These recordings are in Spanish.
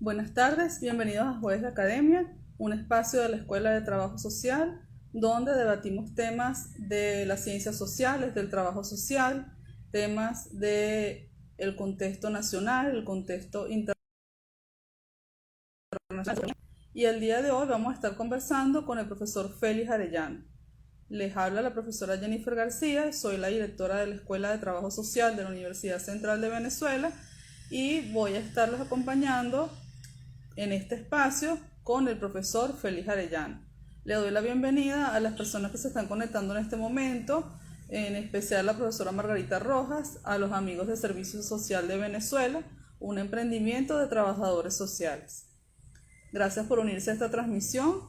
Buenas tardes, bienvenidos a Jueves de Academia, un espacio de la Escuela de Trabajo Social donde debatimos temas de las ciencias sociales, del trabajo social, temas del contexto nacional, el contexto internacional. Y el día de hoy vamos a estar conversando con el profesor Félix Arellano. Les habla la profesora Jennifer García, soy la directora de la Escuela de Trabajo Social de la Universidad Central de Venezuela y voy a estarlos acompañando en este espacio con el profesor Félix Arellano. Le doy la bienvenida a las personas que se están conectando en este momento, en especial a la profesora Margarita Rojas, a los amigos de Servicio Social de Venezuela, un emprendimiento de trabajadores sociales. Gracias por unirse a esta transmisión.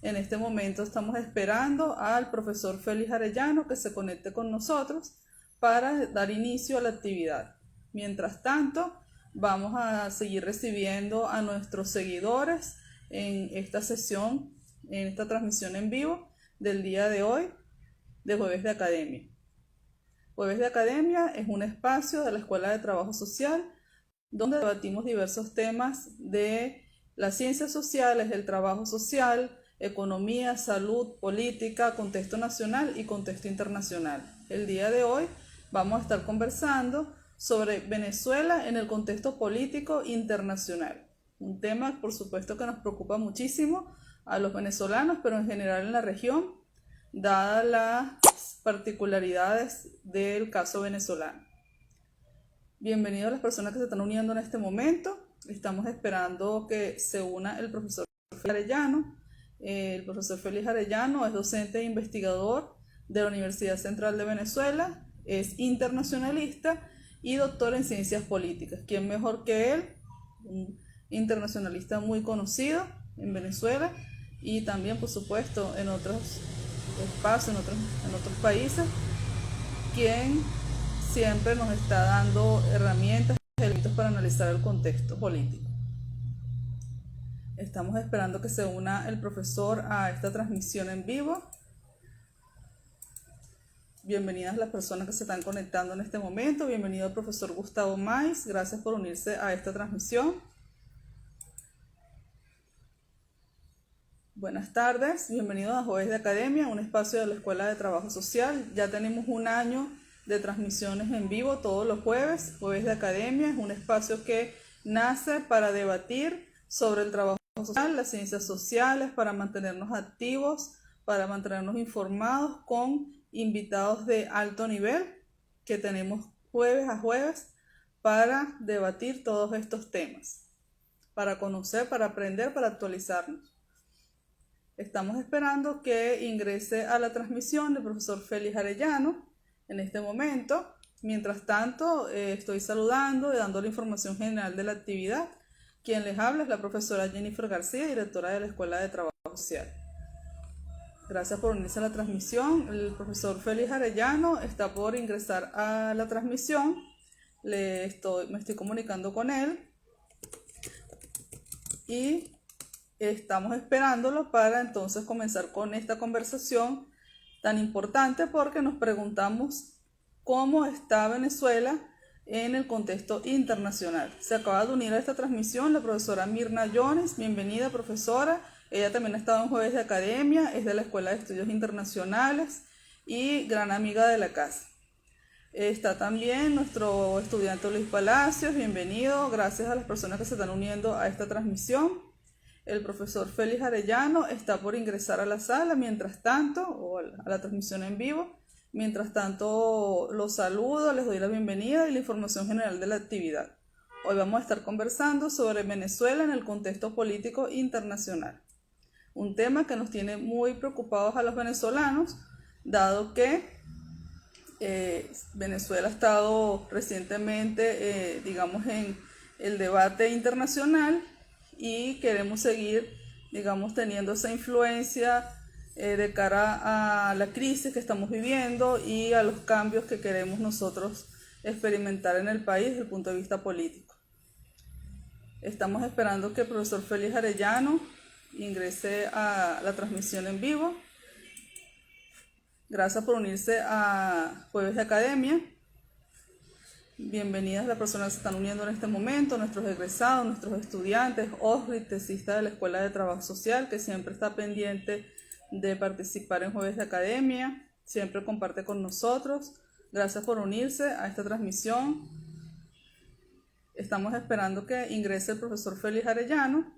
En este momento estamos esperando al profesor Félix Arellano que se conecte con nosotros para dar inicio a la actividad. Mientras tanto, vamos a seguir recibiendo a nuestros seguidores en esta sesión, en esta transmisión en vivo del día de hoy de Jueves de Academia. Jueves de Academia es un espacio de la Escuela de Trabajo Social donde debatimos diversos temas de las ciencias sociales, el trabajo social, economía, salud, política, contexto nacional y contexto internacional. El día de hoy vamos a estar conversando sobre Venezuela en el contexto político internacional. Un tema, por supuesto, que nos preocupa muchísimo a los venezolanos, pero en general en la región, dadas las particularidades del caso venezolano. Bienvenidos a las personas que se están uniendo en este momento. Estamos esperando que se una el profesor Félix Arellano. El profesor Félix Arellano es docente e investigador de la Universidad Central de Venezuela, es internacionalista y doctor en ciencias políticas. ¿Quién mejor que él? Un internacionalista muy conocido en Venezuela y también, por supuesto, en otros espacios, en otros países, quien siempre nos está dando herramientas y elementos para analizar el contexto político. Estamos esperando que se una el profesor a esta transmisión en vivo. Bienvenidas las personas que se están conectando en este momento. Bienvenido al profesor Gustavo Mais. Gracias por unirse a esta transmisión. Buenas tardes. Bienvenidos a Jueves de Academia, un espacio de la Escuela de Trabajo Social. Ya tenemos un año de transmisiones en vivo todos los jueves. Jueves de Academia es un espacio que nace para debatir sobre el trabajo social, las ciencias sociales, para mantenernos activos, para mantenernos informados con invitados de alto nivel que tenemos jueves a jueves para debatir todos estos temas, para conocer, para aprender, para actualizarnos. Estamos esperando que ingrese a la transmisión el profesor Félix Arellano en este momento. Mientras tanto, estoy saludando y dando la información general de la actividad. Quien les habla es la profesora Jennifer García, directora de la Escuela de Trabajo Social. Gracias por unirse a la transmisión. El profesor Félix Arellano está por ingresar a la transmisión. Me estoy comunicando con él y estamos esperándolo para entonces comenzar con esta conversación tan importante porque nos preguntamos cómo está Venezuela en el contexto internacional. Se acaba de unir a esta transmisión la profesora Mirna Jones. Bienvenida, profesora. Ella también ha estado en Jueves de Academia, es de la Escuela de Estudios Internacionales y gran amiga de la casa. Está también nuestro estudiante Luis Palacios. Bienvenido. Gracias a las personas que se están uniendo a esta transmisión. El profesor Félix Arellano está por ingresar a la sala mientras tanto, o a la transmisión en vivo. Mientras tanto, los saludo, les doy la bienvenida y la información general de la actividad. Hoy vamos a estar conversando sobre Venezuela en el contexto político internacional. Un tema que nos tiene muy preocupados a los venezolanos, dado que Venezuela ha estado recientemente, digamos, en el debate internacional y queremos seguir, digamos, teniendo esa influencia de cara a la crisis que estamos viviendo y a los cambios que queremos nosotros experimentar en el país desde el punto de vista político. Estamos esperando que el profesor Félix Arellano ingrese a la transmisión en vivo. Gracias por unirse a Jueves de Academia. Bienvenidas las personas que se están uniendo en este momento, nuestros egresados, nuestros estudiantes, Osri, tesista de la Escuela de Trabajo Social, que siempre está pendiente de participar en Jueves de Academia, siempre comparte con nosotros. Gracias por unirse a esta transmisión. Estamos esperando que ingrese el profesor Félix Arellano,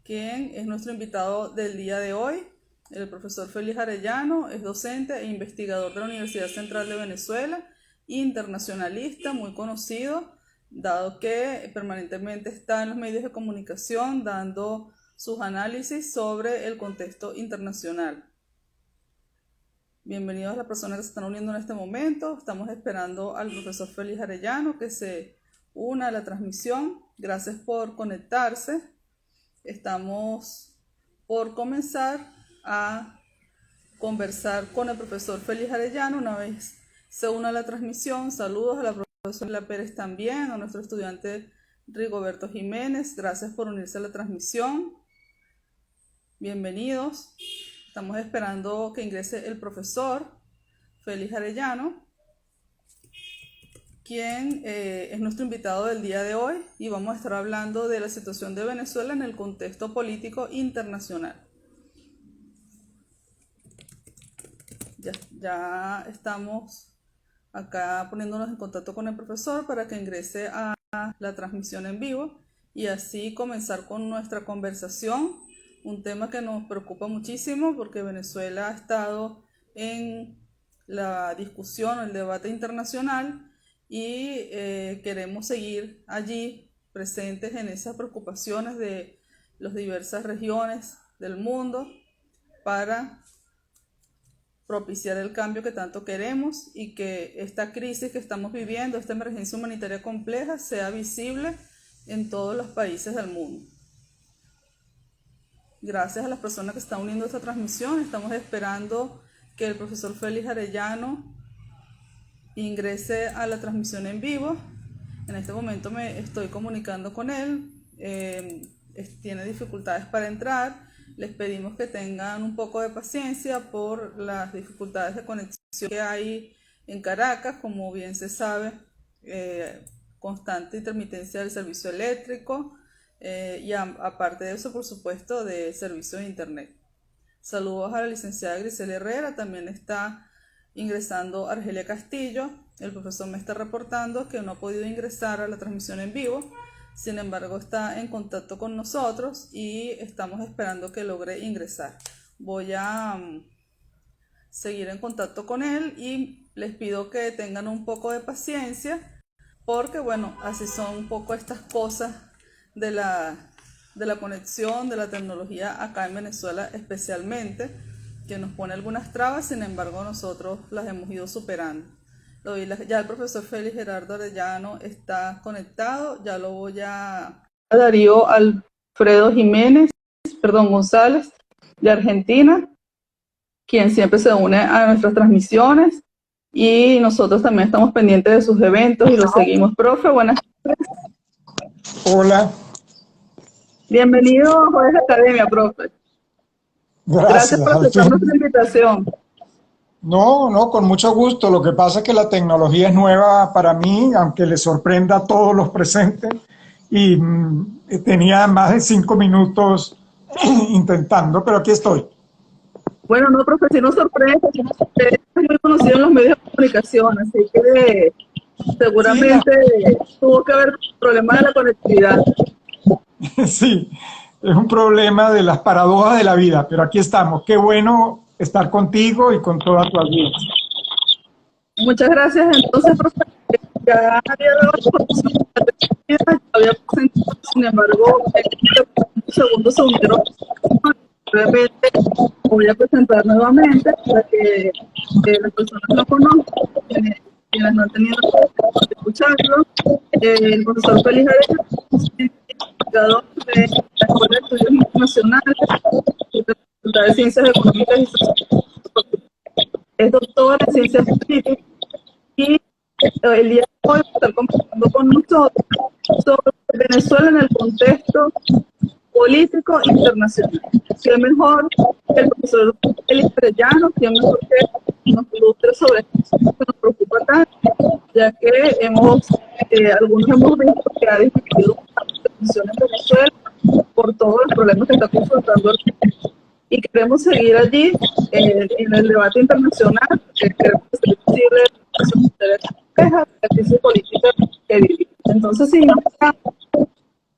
quien es nuestro invitado del día de hoy. El profesor Félix Arellano es docente e investigador de la Universidad Central de Venezuela, internacionalista, muy conocido, dado que permanentemente está en los medios de comunicación dando sus análisis sobre el contexto internacional. Bienvenidos a las personas que se están uniendo en este momento. Estamos esperando al profesor Félix Arellano que se una a la transmisión. Gracias por conectarse. Estamos por comenzar a conversar con el profesor Félix Arellano. Una vez se una a la transmisión, saludos a la profesora La Pérez también, a nuestro estudiante Rigoberto Jiménez. Gracias por unirse a la transmisión. Bienvenidos. Estamos esperando que ingrese el profesor Félix Arellano, quien es nuestro invitado del día de hoy, y vamos a estar hablando de la situación de Venezuela en el contexto político internacional. Ya estamos acá poniéndonos en contacto con el profesor para que ingrese a la transmisión en vivo y así comenzar con nuestra conversación, un tema que nos preocupa muchísimo porque Venezuela ha estado en la discusión, el debate internacional, y queremos seguir allí presentes en esas preocupaciones de las diversas regiones del mundo para propiciar el cambio que tanto queremos y que esta crisis que estamos viviendo, esta emergencia humanitaria compleja, sea visible en todos los países del mundo. Gracias a las personas que están uniendo a esta transmisión. Estamos esperando que el profesor Félix Arellano ingrese a la transmisión en vivo. En este momento me estoy comunicando con él. Tiene dificultades para entrar. Les pedimos que tengan un poco de paciencia por las dificultades de conexión que hay en Caracas. Como bien se sabe, constante intermitencia del servicio eléctrico y aparte de eso, por supuesto, de servicio de internet. Saludos a la licenciada Grisel Herrera. También está ingresando Argelia Castillo. El profesor me está reportando que no ha podido ingresar a la transmisión en vivo. Sin embargo, está en contacto con nosotros y estamos esperando que logre ingresar. Voy a seguir en contacto con él y les pido que tengan un poco de paciencia porque, bueno, así son un poco estas cosas de la conexión, de la tecnología acá en Venezuela especialmente, que nos pone algunas trabas. Sin embargo, nosotros las hemos ido superando. Ya el profesor Félix Gerardo Arellano está conectado. Ya lo voy a Darío Alfredo González, de Argentina, quien siempre se une a nuestras transmisiones y nosotros también estamos pendientes de sus eventos y los seguimos. Profe, buenas tardes. Hola. Bienvenido a Jueves de Academia, profe. Gracias por aceptar nuestra invitación. No, con mucho gusto. Lo que pasa es que la tecnología es nueva para mí, aunque le sorprenda a todos los presentes, y tenía más de 5 minutos intentando, pero aquí estoy. Bueno, no, profe, si no sorprende, es muy conocido en los medios de comunicación, así que seguramente tuvo que haber problemas de la conectividad. Sí, es un problema de las paradojas de la vida, pero aquí estamos. Qué bueno estar contigo y con toda tu audiencia. Muchas gracias. Entonces, profe, ya había dado había presentado, sin embargo, en segundo se unieron. Brevemente voy a presentar nuevamente para que las personas lo conozcan, quienes no han tenido la oportunidad de escucharlo. El profesor Félix Arellano, investigador de la Escuela de Estudios Internacionales de la Facultad de Ciencias Económicas y Sociales. Es doctor en Ciencias Políticas y el día de hoy va a estar conversando con nosotros sobre Venezuela en el contexto político internacional. ¿Qué mejor que el profesor Félix Arellano? ¿Qué mejor que nos ilustre sobre esto que nos preocupa tanto? ya que algunos hemos visto que ha disminuido la atención en Venezuela por todos los problemas que está confrontando el país. Y queremos seguir allí en el debate internacional, queremos hacer posible la situación compleja de la crisis política que vivimos. Entonces, sin más,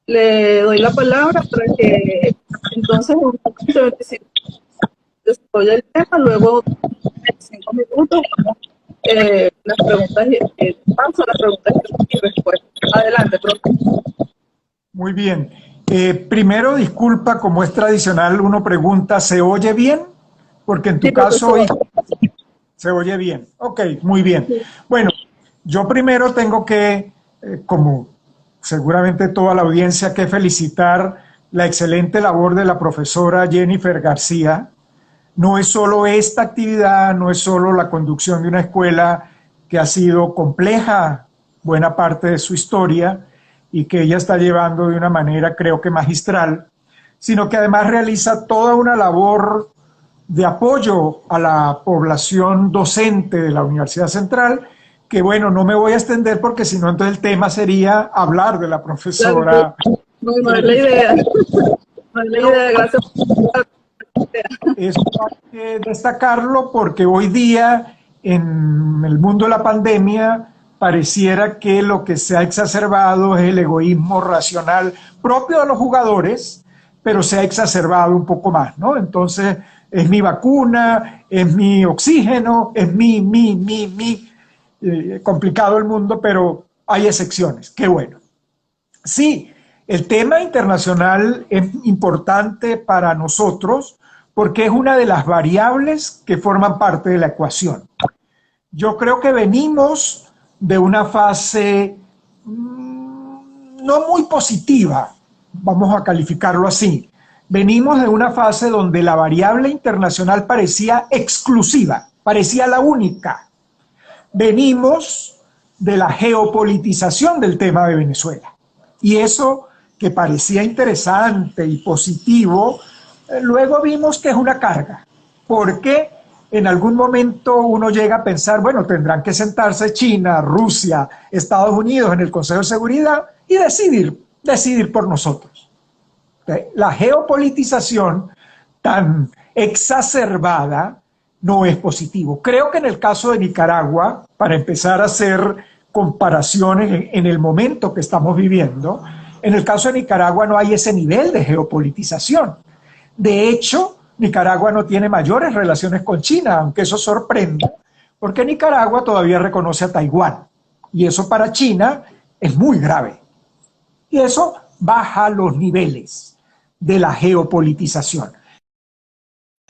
le doy la palabra para que entonces en un 25 desarrolle el tema, luego 5 minutos vamos las preguntas paso a las preguntas y respuestas. Adelante, profe. Muy bien. Primero, disculpa, como es tradicional, uno pregunta, ¿se oye bien? Porque en tu caso se oye bien. Ok, muy bien. Sí. Bueno, yo primero tengo que, como seguramente toda la audiencia, que felicitar la excelente labor de la profesora Jennifer García. No es solo esta actividad, no es solo la conducción de una escuela que ha sido compleja buena parte de su historia y que ella está llevando de una manera, creo que magistral, sino que además realiza toda una labor de apoyo a la población docente de la Universidad Central, que bueno, no me voy a extender porque si no entonces el tema sería hablar de la profesora. No es la idea. No es la idea, gracias. Eso hay que destacarlo porque hoy día en el mundo de la pandemia pareciera que lo que se ha exacerbado es el egoísmo racional propio de los jugadores, pero se ha exacerbado un poco más, ¿no? Entonces, es mi vacuna, es mi oxígeno, es complicado el mundo, pero hay excepciones, qué bueno. Sí, el tema internacional es importante para nosotros porque es una de las variables que forman parte de la ecuación. Yo creo que venimos de una fase no muy positiva, vamos a calificarlo así. Venimos de una fase donde la variable internacional parecía exclusiva, parecía la única. Venimos de la geopolitización del tema de Venezuela. Y eso que parecía interesante y positivo, luego vimos que es una carga, porque en algún momento uno llega a pensar, bueno, tendrán que sentarse China, Rusia, Estados Unidos en el Consejo de Seguridad y decidir por nosotros. La geopolitización tan exacerbada no es positivo. Creo que en el caso de Nicaragua, para empezar a hacer comparaciones en el momento que estamos viviendo, en el caso de Nicaragua no hay ese nivel de geopolitización. De hecho, Nicaragua no tiene mayores relaciones con China, aunque eso sorprenda, porque Nicaragua todavía reconoce a Taiwán. Y eso para China es muy grave. Y eso baja los niveles de la geopolitización.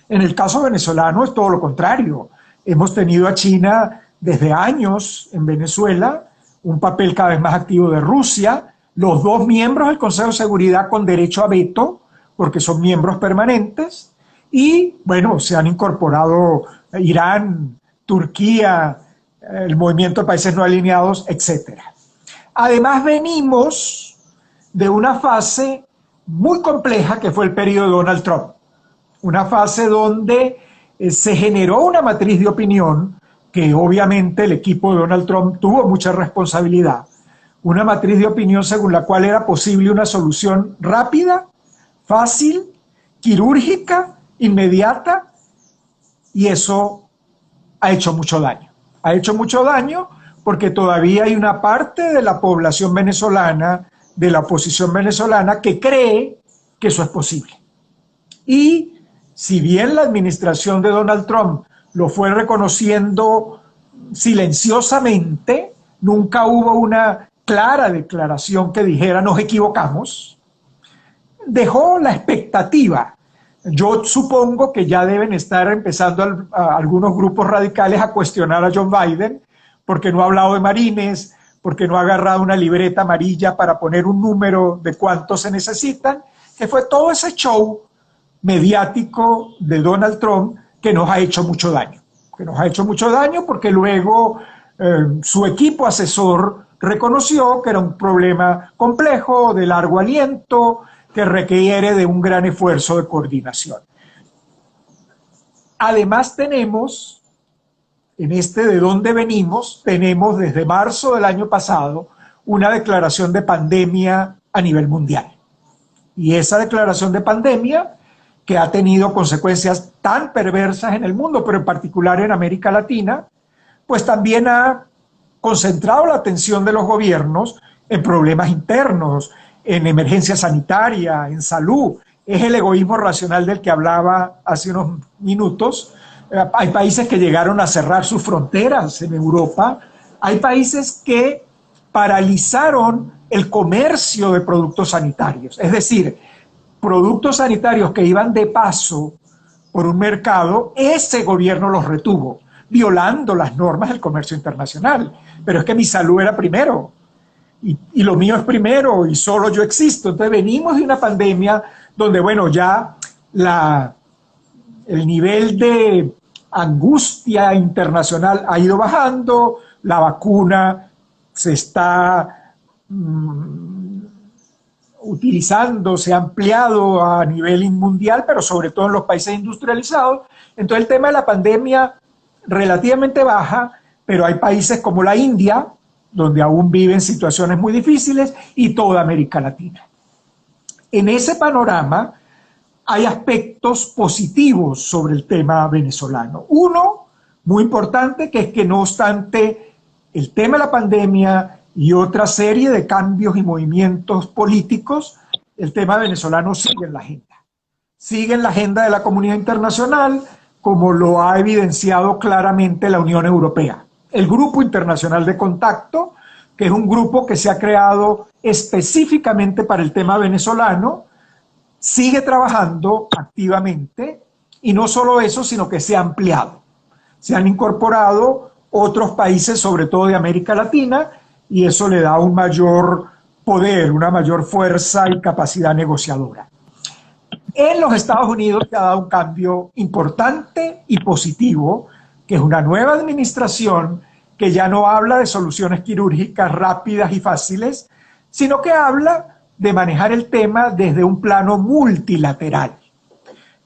En el caso venezolano es todo lo contrario. Hemos tenido a China desde años en Venezuela, un papel cada vez más activo de Rusia, los dos miembros del Consejo de Seguridad con derecho a veto, porque son miembros permanentes, y bueno, se han incorporado Irán, Turquía, el movimiento de países no alineados, etc. Además venimos de una fase muy compleja que fue el periodo de Donald Trump, una fase donde se generó una matriz de opinión que obviamente el equipo de Donald Trump tuvo mucha responsabilidad, una matriz de opinión según la cual era posible una solución rápida, fácil, quirúrgica, inmediata, y eso ha hecho mucho daño. Ha hecho mucho daño porque todavía hay una parte de la población venezolana, de la oposición venezolana, que cree que eso es posible. Y si bien la administración de Donald Trump lo fue reconociendo silenciosamente, nunca hubo una clara declaración que dijera nos equivocamos, dejó la expectativa. Yo supongo que ya deben estar empezando algunos grupos radicales a cuestionar a John Biden porque no ha hablado de marines, porque no ha agarrado una libreta amarilla para poner un número de cuántos se necesitan, que fue todo ese show mediático de Donald Trump que nos ha hecho mucho daño. Que nos ha hecho mucho daño porque luego su equipo asesor reconoció que era un problema complejo, de largo aliento, que requiere de un gran esfuerzo de coordinación. Además tenemos en este de dónde venimos, tenemos desde marzo del año pasado una declaración de pandemia a nivel mundial. Y esa declaración de pandemia, que ha tenido consecuencias tan perversas en el mundo, pero en particular en América Latina, pues también ha concentrado la atención de los gobiernos en problemas internos, en emergencia sanitaria, en salud. Es el egoísmo racional del que hablaba hace unos minutos. Hay países que llegaron a cerrar sus fronteras en Europa. Hay países que paralizaron el comercio de productos sanitarios. Es decir, productos sanitarios que iban de paso por un mercado, ese gobierno los retuvo, violando las normas del comercio internacional. Pero es que mi salud era primero, y lo mío es primero, y solo yo existo. Entonces venimos de una pandemia donde, bueno, ya el nivel de angustia internacional ha ido bajando, la vacuna se está utilizando, se ha ampliado a nivel mundial, pero sobre todo en los países industrializados. Entonces el tema de la pandemia relativamente baja, pero hay países como la India, donde aún viven situaciones muy difíciles, y toda América Latina. En ese panorama hay aspectos positivos sobre el tema venezolano. Uno, muy importante, que es que no obstante el tema de la pandemia y otra serie de cambios y movimientos políticos, el tema venezolano sigue en la agenda. Sigue en la agenda de la comunidad internacional, como lo ha evidenciado claramente la Unión Europea. El Grupo Internacional de Contacto, que es un grupo que se ha creado específicamente para el tema venezolano, sigue trabajando activamente, y no solo eso, sino que se ha ampliado. Se han incorporado otros países, sobre todo de América Latina, y eso le da un mayor poder, una mayor fuerza y capacidad negociadora. En los Estados Unidos se ha dado un cambio importante y positivo, que es una nueva administración que ya no habla de soluciones quirúrgicas rápidas y fáciles, sino que habla de manejar el tema desde un plano multilateral,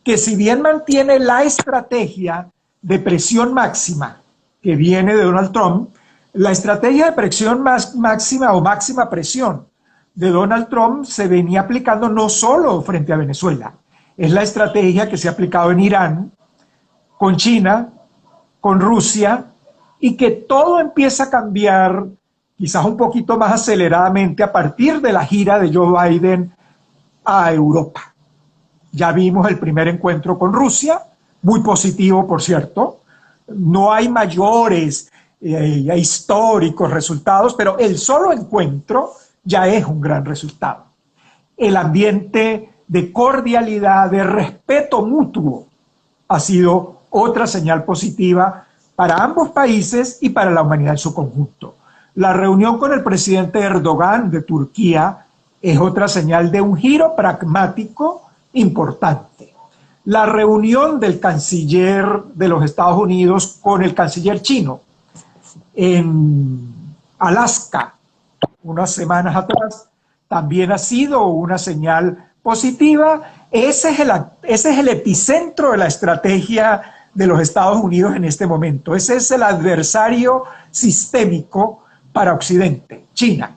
que si bien mantiene la estrategia de presión máxima que viene de Donald Trump, la estrategia de presión máxima o máxima presión de Donald Trump se venía aplicando no solo frente a Venezuela, es la estrategia que se ha aplicado en Irán, con China, con Rusia, y que todo empieza a cambiar quizás un poquito más aceleradamente a partir de la gira de Joe Biden a Europa. Ya vimos el primer encuentro con Rusia, muy positivo, por cierto. No hay mayores históricos resultados, pero el solo encuentro ya es un gran resultado. El ambiente de cordialidad, de respeto mutuo, ha sido otra señal positiva para ambos países y para la humanidad en su conjunto. La reunión con el presidente Erdogan de Turquía es otra señal de un giro pragmático importante. La reunión del canciller de los Estados Unidos con el canciller chino en Alaska unas semanas atrás también ha sido una señal positiva. Ese es el epicentro de la estrategia de los Estados Unidos en este momento. Ese es el adversario sistémico para Occidente, China.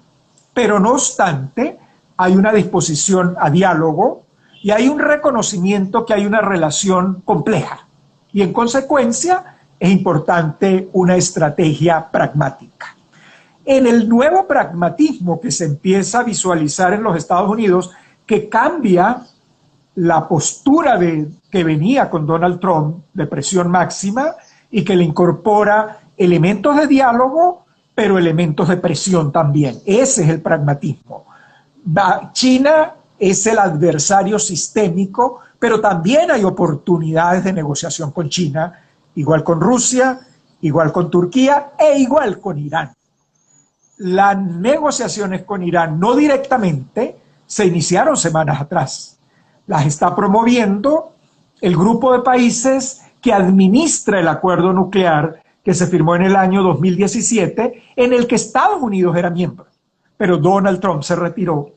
Pero no obstante, hay una disposición a diálogo y hay un reconocimiento que hay una relación compleja. Y en consecuencia, es importante una estrategia pragmática. En el nuevo pragmatismo que se empieza a visualizar en los Estados Unidos, que cambia la postura que venía con Donald Trump de presión máxima y que le incorpora elementos de diálogo, pero elementos de presión también. Ese es el pragmatismo. China es el adversario sistémico, pero también hay oportunidades de negociación con China, igual con Rusia, igual con Turquía e igual con Irán. Las negociaciones con Irán, no directamente, se iniciaron semanas atrás. Las está promoviendo el grupo de países que administra el acuerdo nuclear que se firmó en el año 2017, en el que Estados Unidos era miembro, pero Donald Trump se retiró.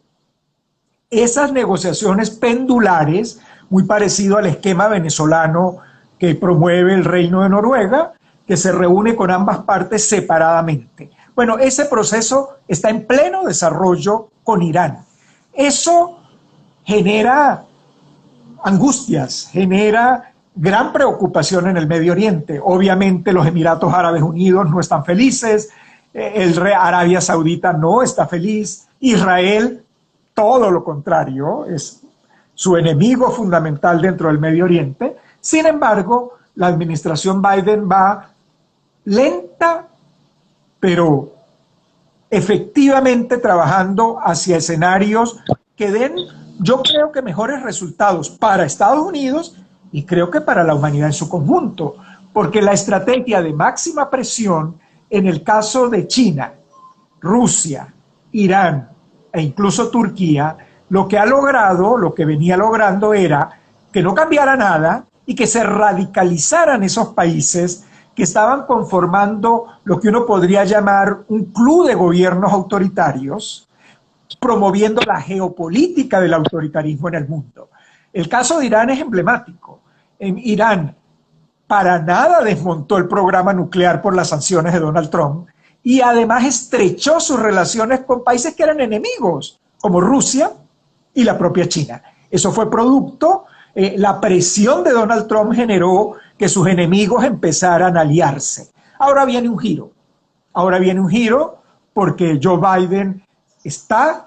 Esas negociaciones pendulares, muy parecido al esquema venezolano que promueve el Reino de Noruega, que se reúne con ambas partes separadamente. Bueno, ese proceso está en pleno desarrollo con Irán. Eso genera angustias, genera gran preocupación en el Medio Oriente. Obviamente los Emiratos Árabes Unidos no están felices, Arabia Saudita no está feliz, Israel todo lo contrario, es su enemigo fundamental dentro del Medio Oriente. Sin embargo, la administración Biden va lenta, pero efectivamente trabajando hacia escenarios que den, yo creo que mejores resultados para Estados Unidos y creo que para la humanidad en su conjunto, porque la estrategia de máxima presión en el caso de China, Rusia, Irán e incluso Turquía, lo que ha logrado, lo que venía logrando era que no cambiara nada y que se radicalizaran esos países que estaban conformando lo que uno podría llamar un club de gobiernos autoritarios, promoviendo la geopolítica del autoritarismo en el mundo. El caso de Irán es emblemático. En Irán para nada desmontó el programa nuclear por las sanciones de Donald Trump y además estrechó sus relaciones con países que eran enemigos, como Rusia y la propia China. Eso fue producto, la presión de Donald Trump generó que sus enemigos empezaran a aliarse. Ahora viene un giro porque Joe Biden está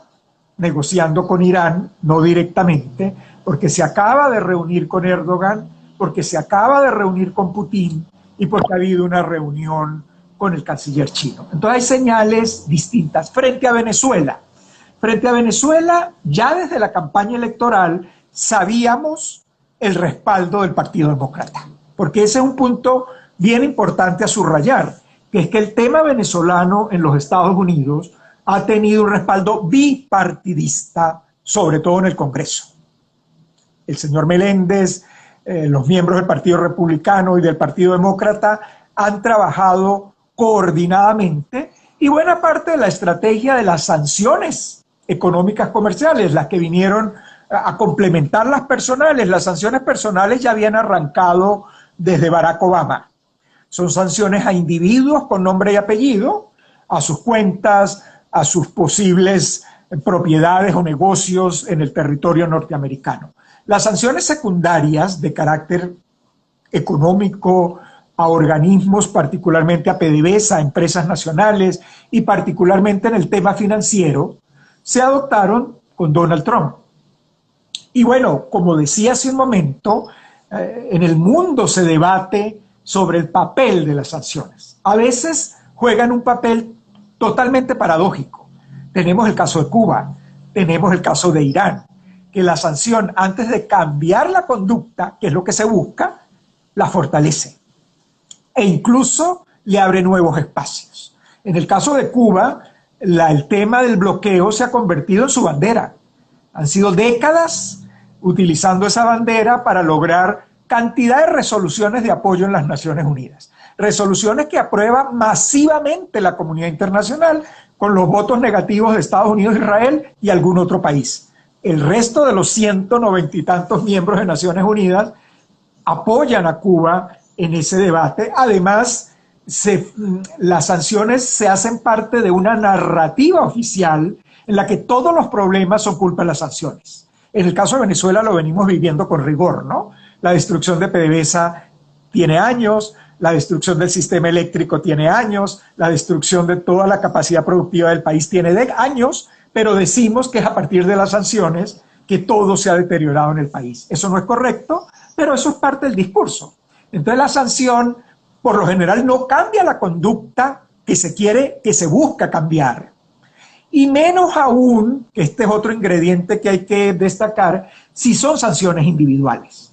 negociando con Irán, no directamente, porque se acaba de reunir con Erdogan, porque se acaba de reunir con Putin y porque ha habido una reunión con el canciller chino. Entonces hay señales distintas. Frente a Venezuela, ya desde la campaña electoral sabíamos el respaldo del Partido Demócrata, porque ese es un punto bien importante a subrayar, que es que el tema venezolano en los Estados Unidos ha tenido un respaldo bipartidista, sobre todo en el Congreso. El señor Meléndez, los miembros del Partido Republicano y del Partido Demócrata han trabajado coordinadamente y buena parte de la estrategia de las sanciones económicas comerciales, las que vinieron a complementar las personales. Las sanciones personales ya habían arrancado desde Barack Obama. Son sanciones a individuos con nombre y apellido, a sus cuentas, a sus posibles propiedades o negocios en el territorio norteamericano. Las sanciones secundarias de carácter económico a organismos, particularmente a PDVSA, a empresas nacionales y particularmente en el tema financiero, se adoptaron con Donald Trump. Y bueno, como decía hace un momento, en el mundo se debate sobre el papel de las sanciones. A veces juegan un papel totalmente paradójico. Tenemos el caso de Cuba, tenemos el caso de Irán, que la sanción, antes de cambiar la conducta, que es lo que se busca, la fortalece e incluso le abre nuevos espacios. En el caso de Cuba, el tema del bloqueo se ha convertido en su bandera. Han sido décadas utilizando esa bandera para lograr cantidad de resoluciones de apoyo en las Naciones Unidas. Resoluciones que aprueba masivamente la comunidad internacional con los votos negativos de Estados Unidos, Israel y algún otro país. El resto de los 190 y tantos miembros de Naciones Unidas apoyan a Cuba en ese debate. Además, las sanciones se hacen parte de una narrativa oficial en la que todos los problemas son culpa de las sanciones. En el caso de Venezuela lo venimos viviendo con rigor, ¿no? La destrucción de PDVSA tiene años, la destrucción del sistema eléctrico tiene años, la destrucción de toda la capacidad productiva del país tiene años, pero decimos que es a partir de las sanciones que todo se ha deteriorado en el país. Eso no es correcto, pero eso es parte del discurso. Entonces la sanción, por lo general, no cambia la conducta que se quiere, que se busca cambiar. Y menos aún, que este es otro ingrediente que hay que destacar, si son sanciones individuales.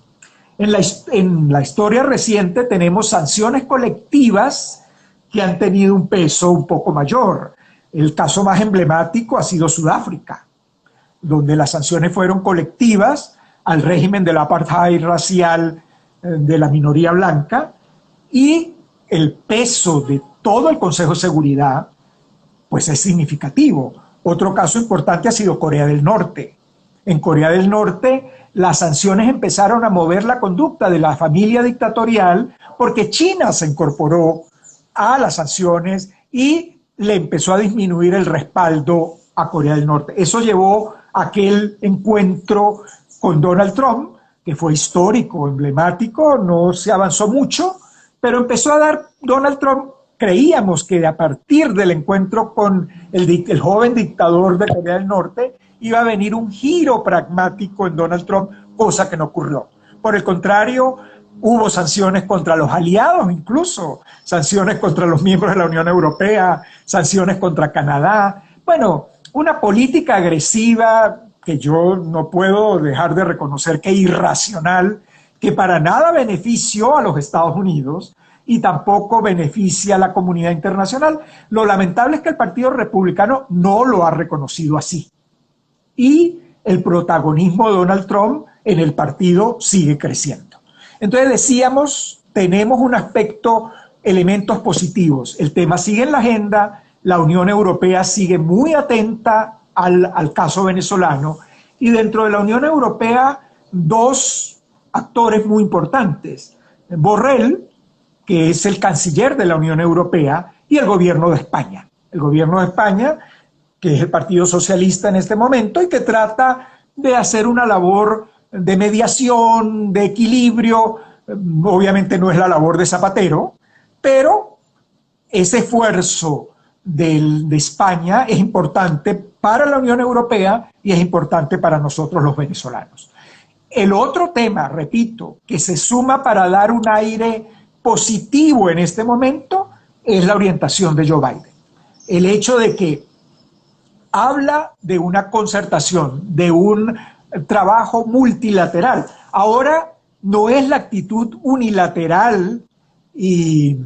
En la historia reciente tenemos sanciones colectivas que han tenido un peso un poco mayor. El caso más emblemático ha sido Sudáfrica, donde las sanciones fueron colectivas al régimen del apartheid racial de la minoría blanca y el peso de todo el Consejo de Seguridad pues es significativo. Otro caso importante ha sido Corea del Norte. En Corea del Norte las sanciones empezaron a mover la conducta de la familia dictatorial porque China se incorporó a las sanciones y le empezó a disminuir el respaldo a Corea del Norte. Eso llevó a aquel encuentro con Donald Trump, que fue histórico, emblemático, no se avanzó mucho, pero empezó a dar Donald Trump. Creíamos que a partir del encuentro con el joven dictador de Corea del Norte iba a venir un giro pragmático en Donald Trump, cosa que no ocurrió. Por el contrario, hubo sanciones contra los aliados, incluso sanciones contra los miembros de la Unión Europea, sanciones contra Canadá. Bueno, una política agresiva que yo no puedo dejar de reconocer que irracional, que para nada benefició a los Estados Unidos y tampoco beneficia a la comunidad internacional. Lo lamentable es que el Partido Republicano no lo ha reconocido así. Y el protagonismo de Donald Trump en el partido sigue creciendo. Entonces decíamos, tenemos un aspecto, elementos positivos. El tema sigue en la agenda, la Unión Europea sigue muy atenta al caso venezolano, y dentro de la Unión Europea dos actores muy importantes, Borrell, que es el canciller de la Unión Europea, y el gobierno de España. El gobierno de España, que es el Partido Socialista en este momento y que trata de hacer una labor de mediación, de equilibrio. Obviamente no es la labor de Zapatero, pero ese esfuerzo de España es importante para la Unión Europea y es importante para nosotros los venezolanos. El otro tema, repito, que se suma para dar un aire positivo en este momento es la orientación de Joe Biden. El hecho de que habla de una concertación, de un trabajo multilateral. Ahora no es la actitud unilateral y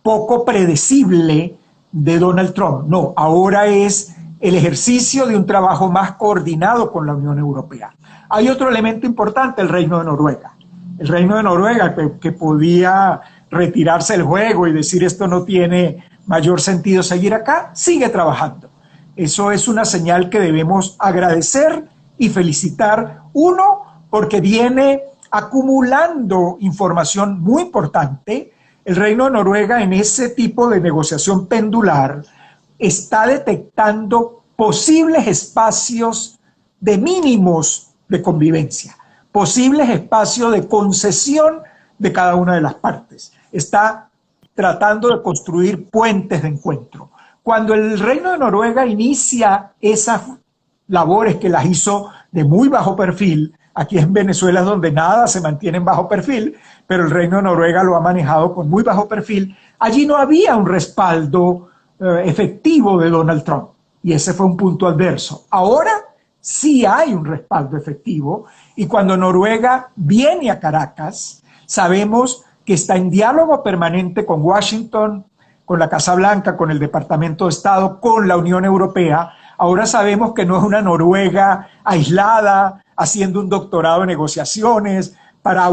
poco predecible de Donald Trump. No, ahora es el ejercicio de un trabajo más coordinado con la Unión Europea. Hay otro elemento importante, el Reino de Noruega. El Reino de Noruega, que podía retirarse del juego y decir esto no tiene mayor sentido seguir acá, sigue trabajando. Eso es una señal que debemos agradecer y felicitar. Uno, porque viene acumulando información muy importante. El Reino de Noruega, en ese tipo de negociación pendular, está detectando posibles espacios de mínimos de convivencia, posibles espacios de concesión de cada una de las partes. Está tratando de construir puentes de encuentro. Cuando el Reino de Noruega inicia esas labores, que las hizo de muy bajo perfil, aquí en Venezuela es donde nada se mantiene en bajo perfil, pero el Reino de Noruega lo ha manejado con muy bajo perfil, allí no había un respaldo efectivo de Donald Trump, y ese fue un punto adverso. Ahora sí hay un respaldo efectivo, y cuando Noruega viene a Caracas, sabemos que está en diálogo permanente con Washington, con la Casa Blanca, con el Departamento de Estado, con la Unión Europea. Ahora sabemos que no es una Noruega aislada, haciendo un doctorado en negociaciones para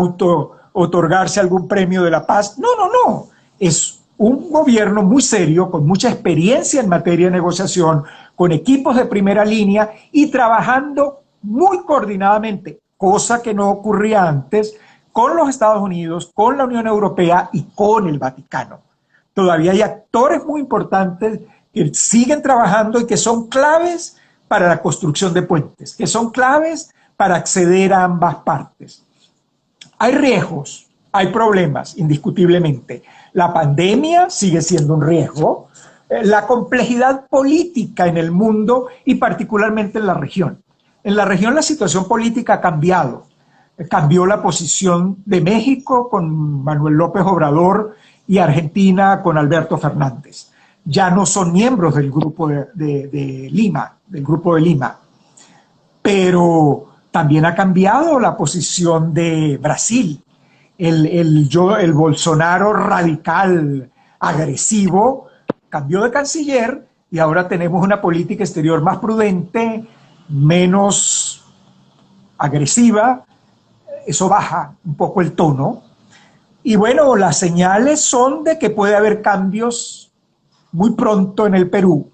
otorgarse algún premio de la paz. No, no, no. Es un gobierno muy serio, con mucha experiencia en materia de negociación, con equipos de primera línea y trabajando muy coordinadamente, cosa que no ocurría antes, con los Estados Unidos, con la Unión Europea y con el Vaticano. Todavía hay actores muy importantes que siguen trabajando y que son claves para la construcción de puentes, que son claves para acceder a ambas partes. Hay riesgos, hay problemas, indiscutiblemente. La pandemia sigue siendo un riesgo, la complejidad política en el mundo y particularmente en la región. En la región la situación política ha cambiado. Cambió la posición de México con Manuel López Obrador y Argentina con Alberto Fernández. Ya no son miembros del grupo de Lima, del grupo de Lima. Pero también ha cambiado la posición de Brasil. El Bolsonaro radical, agresivo, cambió de canciller y ahora tenemos una política exterior más prudente, menos agresiva. Eso baja un poco el tono. Y bueno, las señales son de que puede haber cambios muy pronto en el Perú.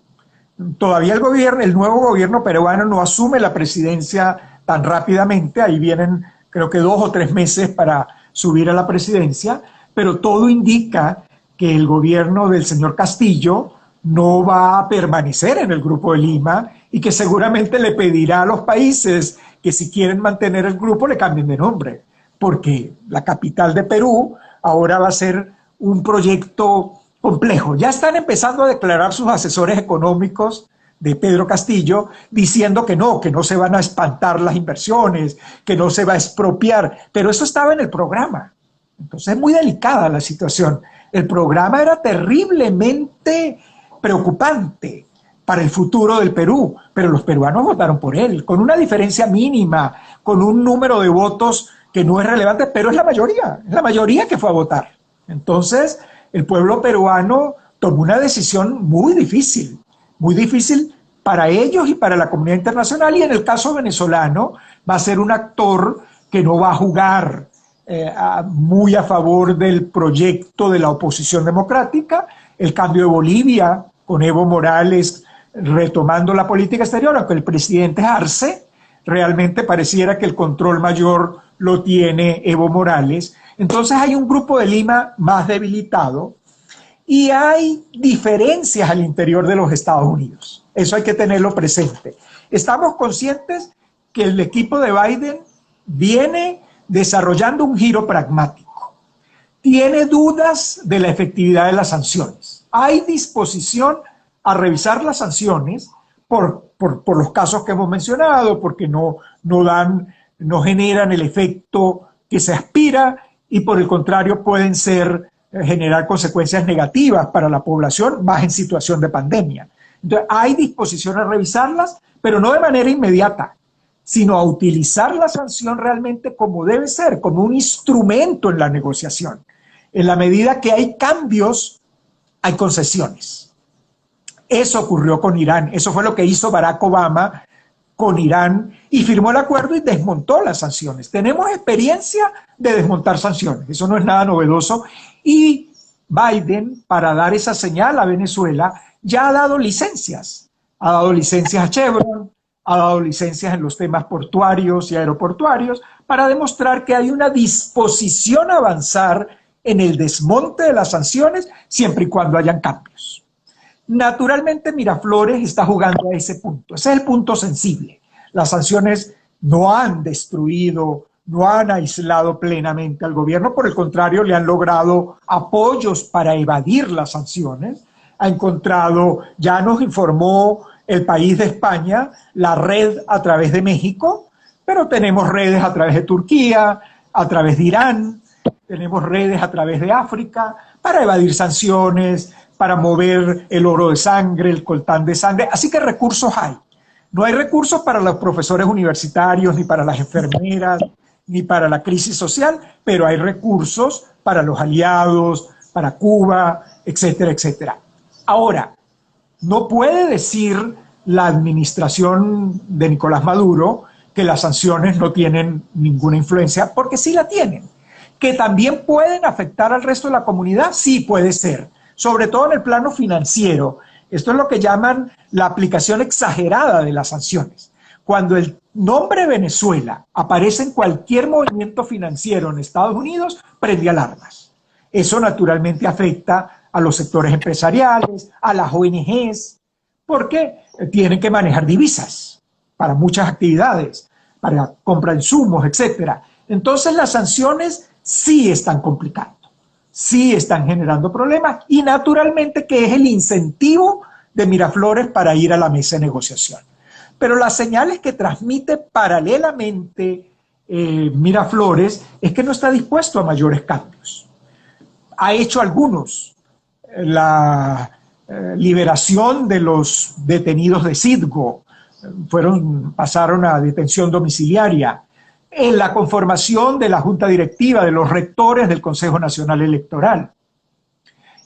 Todavía el nuevo gobierno peruano no asume la presidencia tan rápidamente. Ahí vienen, creo que 2 o 3 meses para subir a la presidencia, pero todo indica que el gobierno del señor Castillo no va a permanecer en el Grupo de Lima y que seguramente le pedirá a los países que si quieren mantener el grupo le cambien de nombre, porque la capital de Perú ahora va a ser un proyecto complejo. Ya están empezando a declarar sus asesores económicos de Pedro Castillo diciendo que no se van a espantar las inversiones, que no se va a expropiar, pero eso estaba en el programa. Entonces es muy delicada la situación. El programa era terriblemente preocupante para el futuro del Perú, pero los peruanos votaron por él, con una diferencia mínima, con un número de votos que no es relevante, pero es la mayoría que fue a votar. Entonces, el pueblo peruano tomó una decisión muy difícil para ellos y para la comunidad internacional, y en el caso venezolano va a ser un actor que no va a jugar muy a favor del proyecto de la oposición democrática. El cambio de Bolivia, con Evo Morales retomando la política exterior, aunque el presidente Arce realmente pareciera que el control mayor lo tiene Evo Morales. Entonces hay un Grupo de Lima más debilitado y hay diferencias al interior de los Estados Unidos. Eso hay que tenerlo presente. Estamos conscientes que el equipo de Biden viene desarrollando un giro pragmático. Tiene dudas de la efectividad de las sanciones. Hay disposición a revisar las sanciones por los casos que hemos mencionado, porque no generan el efecto que se aspira y por el contrario pueden generar consecuencias negativas para la población, más en situación de pandemia. Entonces, hay disposición a revisarlas, pero no de manera inmediata, sino a utilizar la sanción realmente como debe ser, como un instrumento en la negociación. En la medida que hay cambios, hay concesiones. Eso ocurrió con Irán, eso fue lo que hizo Barack Obama con Irán y firmó el acuerdo y desmontó las sanciones. Tenemos experiencia de desmontar sanciones, eso no es nada novedoso, y Biden, para dar esa señal a Venezuela, ya ha dado licencias a Chevron, ha dado licencias en los temas portuarios y aeroportuarios para demostrar que hay una disposición a avanzar en el desmonte de las sanciones siempre y cuando hayan cambios. Naturalmente Miraflores está jugando a ese punto, ese es el punto sensible. Las sanciones no han destruido, no han aislado plenamente al gobierno, por el contrario le han logrado apoyos para evadir las sanciones. Ha encontrado, ya nos informó el país de España, la red a través de México, pero tenemos redes a través de Turquía, a través de Irán, tenemos redes a través de África para evadir sanciones, para mover el oro de sangre, el coltán de sangre, así que recursos hay. No hay recursos para los profesores universitarios, ni para las enfermeras, ni para la crisis social, pero hay recursos para los aliados, para Cuba, etcétera, etcétera. Ahora, no puede decir la administración de Nicolás Maduro que las sanciones no tienen ninguna influencia, porque sí la tienen. Que también pueden afectar al resto de la comunidad, sí puede ser, sobre todo en el plano financiero. Esto es lo que llaman la aplicación exagerada de las sanciones. Cuando el nombre Venezuela aparece en cualquier movimiento financiero en Estados Unidos, prende alarmas. Eso naturalmente afecta a los sectores empresariales, a las ONGs, porque tienen que manejar divisas para muchas actividades, para compra de insumos, etc. Entonces las sanciones sí están complicando, sí están generando problemas y naturalmente que es el incentivo de Miraflores para ir a la mesa de negociación. Pero las señales que transmite paralelamente Miraflores es que no está dispuesto a mayores cambios. Ha hecho algunos. La liberación de los detenidos de Citgo, pasaron a detención domiciliaria, en la conformación de la Junta Directiva de los rectores del Consejo Nacional Electoral.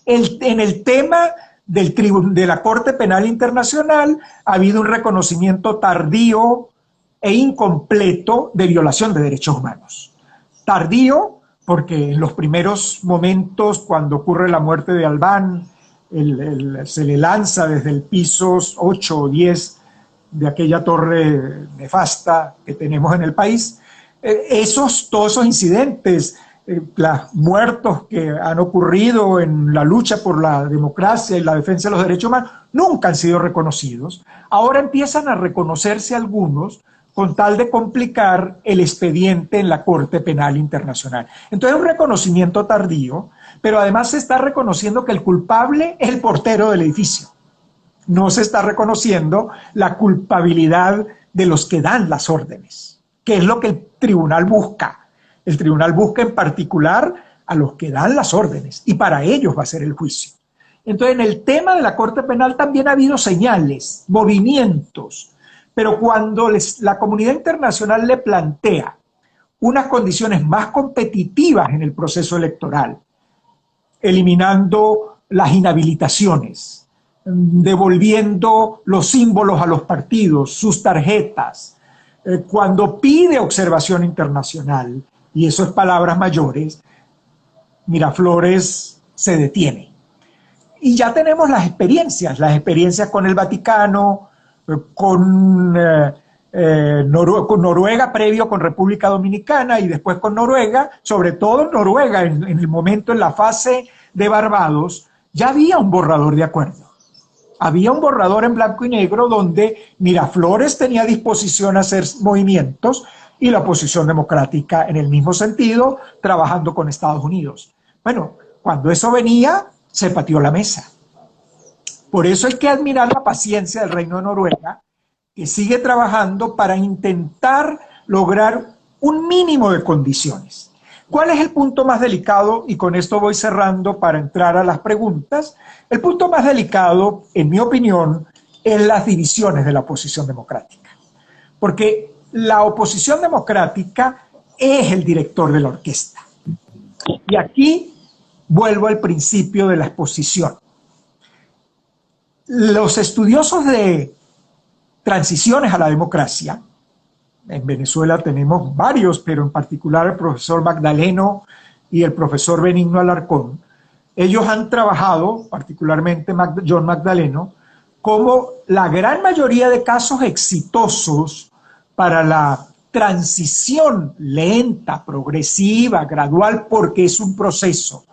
En el tema de la Corte Penal Internacional ha habido un reconocimiento tardío e incompleto de violación de derechos humanos. Tardío porque en los primeros momentos, cuando ocurre la muerte de Albán, se le lanza desde el piso 8 o 10 de aquella torre nefasta que tenemos en el país. Todos esos incidentes los muertos que han ocurrido en la lucha por la democracia y la defensa de los derechos humanos nunca han sido reconocidos. Ahora empiezan a reconocerse algunos con tal de complicar el expediente en la Corte Penal Internacional. Entonces es un reconocimiento tardío, pero además se está reconociendo que el culpable es el portero del edificio. No se está reconociendo la culpabilidad de los que dan las órdenes, que es lo que el tribunal busca. El tribunal busca en particular a los que dan las órdenes y para ellos va a ser el juicio. Entonces, en el tema de la Corte Penal también ha habido señales, movimientos, pero cuando la comunidad internacional le plantea unas condiciones más competitivas en el proceso electoral, eliminando las inhabilitaciones, devolviendo los símbolos a los partidos, sus tarjetas, cuando pide observación internacional, y eso es palabras mayores, Miraflores se detiene. Y ya tenemos las experiencias con el Vaticano, con Noruega previo con República Dominicana y después con Noruega, sobre todo Noruega en el momento, en la fase de Barbados, ya había un borrador de acuerdo. Había un borrador en blanco y negro donde Miraflores tenía disposición a hacer movimientos y la oposición democrática en el mismo sentido, trabajando con Estados Unidos. Bueno, cuando eso venía, se pateó la mesa. Por eso hay que admirar la paciencia del Reino de Noruega, que sigue trabajando para intentar lograr un mínimo de condiciones. ¿Cuál es el punto más delicado? Y con esto voy cerrando para entrar a las preguntas. El punto más delicado, en mi opinión, es las divisiones de la oposición democrática. Porque la oposición democrática es el director de la orquesta. Y aquí vuelvo al principio de la exposición. Los estudiosos de transiciones a la democracia, en Venezuela tenemos varios, pero en particular el profesor Magdaleno y el profesor Benigno Alarcón, ellos han trabajado, particularmente John Magdaleno, como la gran mayoría de casos exitosos para la transición lenta, progresiva, gradual, porque es un proceso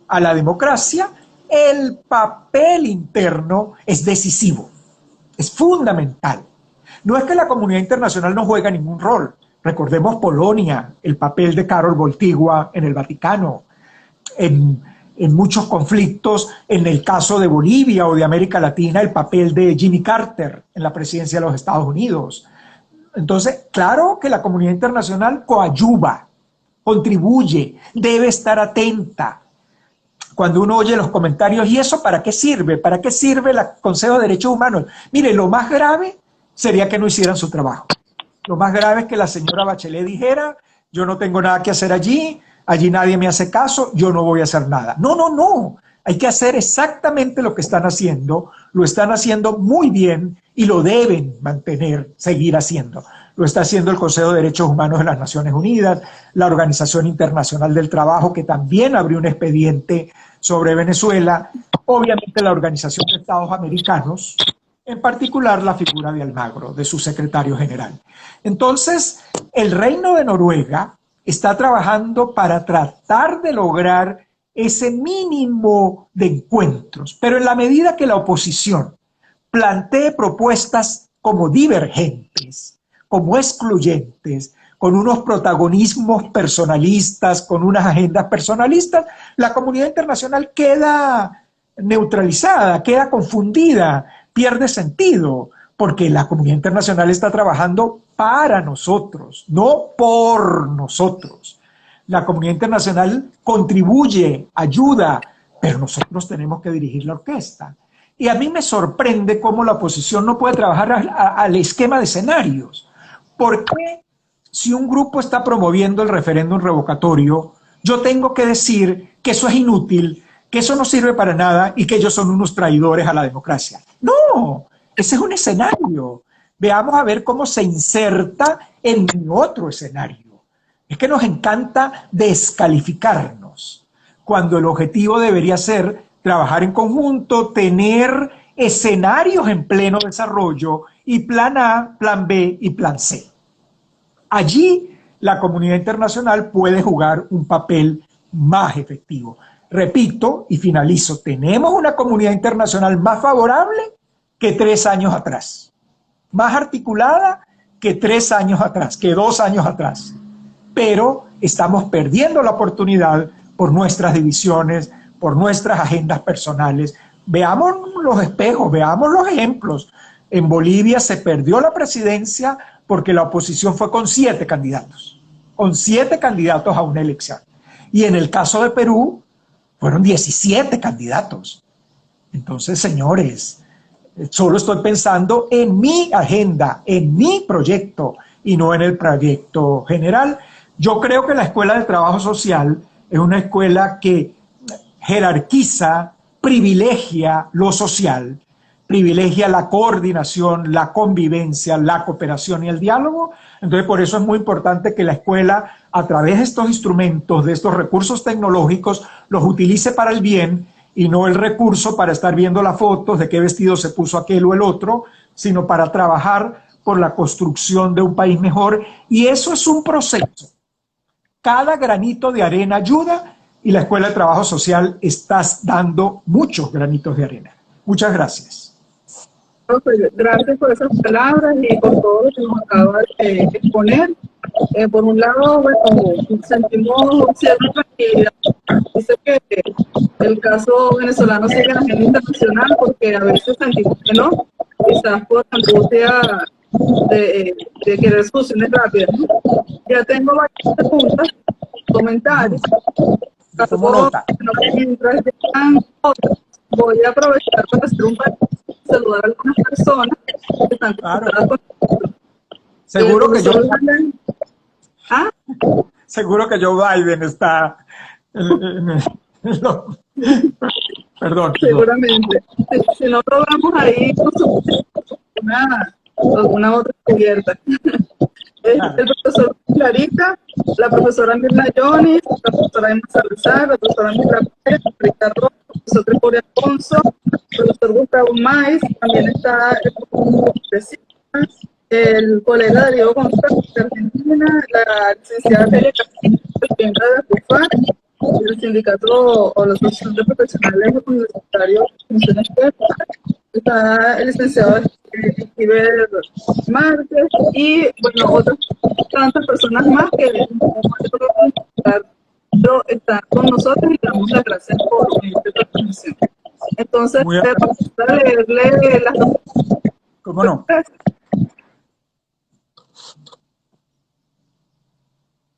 a la democracia, el papel interno es decisivo, es fundamental. No es que la comunidad internacional no juega ningún rol. Recordemos Polonia, el papel de Karol Wojtyła en el Vaticano, en muchos conflictos, en el caso de Bolivia o de América Latina, el papel de Jimmy Carter en la presidencia de los Estados Unidos. Entonces, claro que la comunidad internacional coadyuva, contribuye, debe estar atenta. Cuando uno oye los comentarios, ¿y eso para qué sirve? ¿Para qué sirve el Consejo de Derechos Humanos? Mire, lo más grave sería que no hicieran su trabajo. Lo más grave es que la señora Bachelet dijera, yo no tengo nada que hacer allí, allí nadie me hace caso, yo no voy a hacer nada. No, no, no. Hay que hacer exactamente lo que están haciendo, lo están haciendo muy bien y lo deben mantener, seguir haciendo. Lo está haciendo el Consejo de Derechos Humanos de las Naciones Unidas, la Organización Internacional del Trabajo, que también abrió un expediente sobre Venezuela, obviamente la Organización de Estados Americanos, en particular la figura de Almagro, de su secretario general. Entonces, el Reino de Noruega está trabajando para tratar de lograr ese mínimo de encuentros, pero en la medida que la oposición plantee propuestas como divergentes, como excluyentes, con unos protagonismos personalistas, con unas agendas personalistas, la comunidad internacional queda neutralizada, queda confundida, pierde sentido, porque la comunidad internacional está trabajando para nosotros, no por nosotros. La comunidad internacional contribuye, ayuda, pero nosotros tenemos que dirigir la orquesta. Y a mí me sorprende cómo la oposición no puede trabajar al esquema de escenarios. ¿Por qué si un grupo está promoviendo el referéndum revocatorio, yo tengo que decir que eso es inútil, que eso no sirve para nada y que ellos son unos traidores a la democracia? No, ese es un escenario. Veamos a ver cómo se inserta en otro escenario. Es que nos encanta descalificarnos, cuando el objetivo debería ser trabajar en conjunto, tener escenarios en pleno desarrollo y plan A, plan B y plan C. Allí la comunidad internacional puede jugar un papel más efectivo. Repito y finalizo, tenemos una comunidad internacional más favorable que 3 años atrás, más articulada que 3 años atrás, que 2 años atrás, pero estamos perdiendo la oportunidad por nuestras divisiones, por nuestras agendas personales. Veamos los espejos, veamos los ejemplos. En Bolivia se perdió la presidencia porque la oposición fue con 7 candidatos a una elección. Y en el caso de Perú, fueron 17 candidatos. Entonces, señores, solo estoy pensando en mi agenda, en mi proyecto y no en el proyecto general. Yo creo que la Escuela de Trabajo Social es una escuela que jerarquiza, privilegia lo social, privilegia la coordinación, la convivencia, la cooperación y el diálogo. Entonces, por eso es muy importante que la escuela, a través de estos instrumentos, de estos recursos tecnológicos, los utilice para el bien y no el recurso para estar viendo las fotos de qué vestido se puso aquel o el otro, sino para trabajar por la construcción de un país mejor. Y eso es un proceso. Cada granito de arena ayuda y la Escuela de Trabajo Social está dando muchos granitos de arena. Muchas gracias. Gracias por esas palabras y por todo lo que nos acaba de exponer. Por un lado, bueno, sentimos cierta tranquilidad. Dice que el caso venezolano sigue en la agenda internacional porque a veces sentimos que no, quizás por la angustia de querer soluciones rápidas, ¿no? Ya tengo varias preguntas, comentarios. Tomo nota. Mientras llegan otras, voy a aprovechar para hacer un saludar a algunas personas que están conectadas con nosotros. Seguro que ¿Ah? Seguro que Joe Biden está perdón. Seguramente. Si no logramos ahí alguna otra cubierta. El profesor Clarita, la profesora Mirna Jones, la profesora Emma Salazar, la profesora Mirna Pérez, Ricardo, el profesor Gregorio Alfonso, el profesor Gustavo Maiz, también está el colega Darío González de Argentina, la licenciada Celia Castillo, presidenta de AFUFAR, el sindicato o la asociación de profesionales universitarios de funciones técnicas, está el licenciado Esquivel Márquez y, bueno, otras tantas personas más que están con nosotros y damos las gracias por esta transmisión. Entonces, para leerle las dos. ¿Cómo no?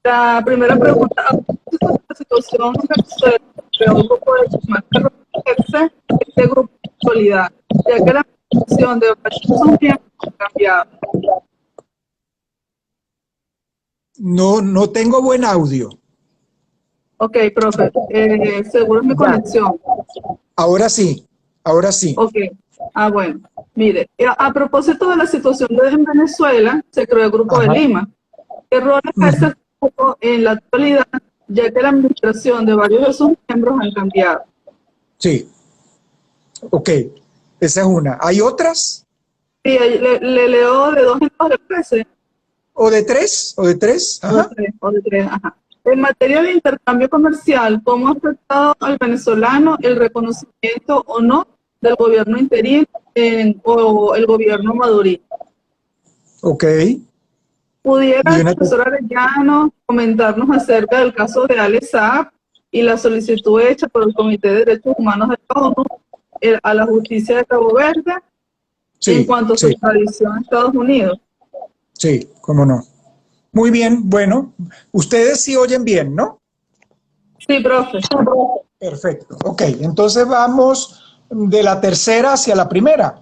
La primera pregunta, la situación de un grupo de este grupo de actualidad, ya que la situación de son tiempos ha cambiado. No tengo buen audio. Ok, profe, seguro es mi conexión. Ahora sí. Ok, bueno, mire, a propósito de la situación en Venezuela, se creó el Grupo de Lima. ¿Qué rol ejerce el grupo en la actualidad, ya que la administración de varios de sus miembros han cambiado? Sí. Ok, esa es una. ¿Hay otras? Sí, le leo de 2 en 2 de 13. ¿O de 3? ¿O de 3? Ajá. O de 3, ajá. En materia de intercambio comercial, ¿cómo ha afectado al venezolano el reconocimiento o no del gobierno interino o el gobierno madurista? Ok. ¿Pudiera el profesor Arellano comentarnos acerca del caso de Ale Saab y la solicitud hecha por el Comité de Derechos Humanos de la ONU a la justicia de Cabo Verde en cuanto a su extradición a Estados Unidos? Sí, cómo no. Muy bien, bueno, ustedes sí oyen bien, ¿no? Sí, profe. Perfecto, ok, entonces vamos de la tercera hacia la primera,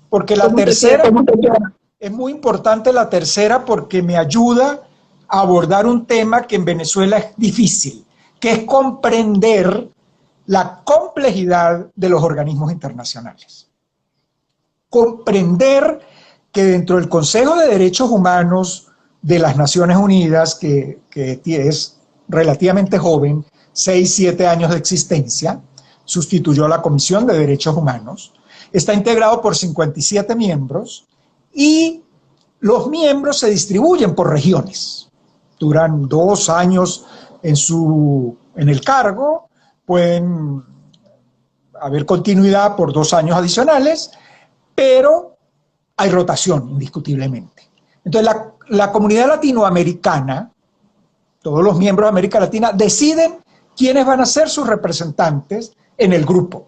porque la tercera es muy importante, la tercera, porque me ayuda a abordar un tema que en Venezuela es difícil, que es comprender la complejidad de los organismos internacionales. Comprender que dentro del Consejo de Derechos Humanos de las Naciones Unidas, que es relativamente joven, 6, 7 años de existencia, sustituyó a la Comisión de Derechos Humanos, está integrado por 57 miembros y los miembros se distribuyen por regiones. duran 2 años en el cargo, pueden haber continuidad por 2 años adicionales, pero hay rotación indiscutiblemente. Entonces la comunidad latinoamericana, todos los miembros de América Latina, deciden quiénes van a ser sus representantes en el grupo.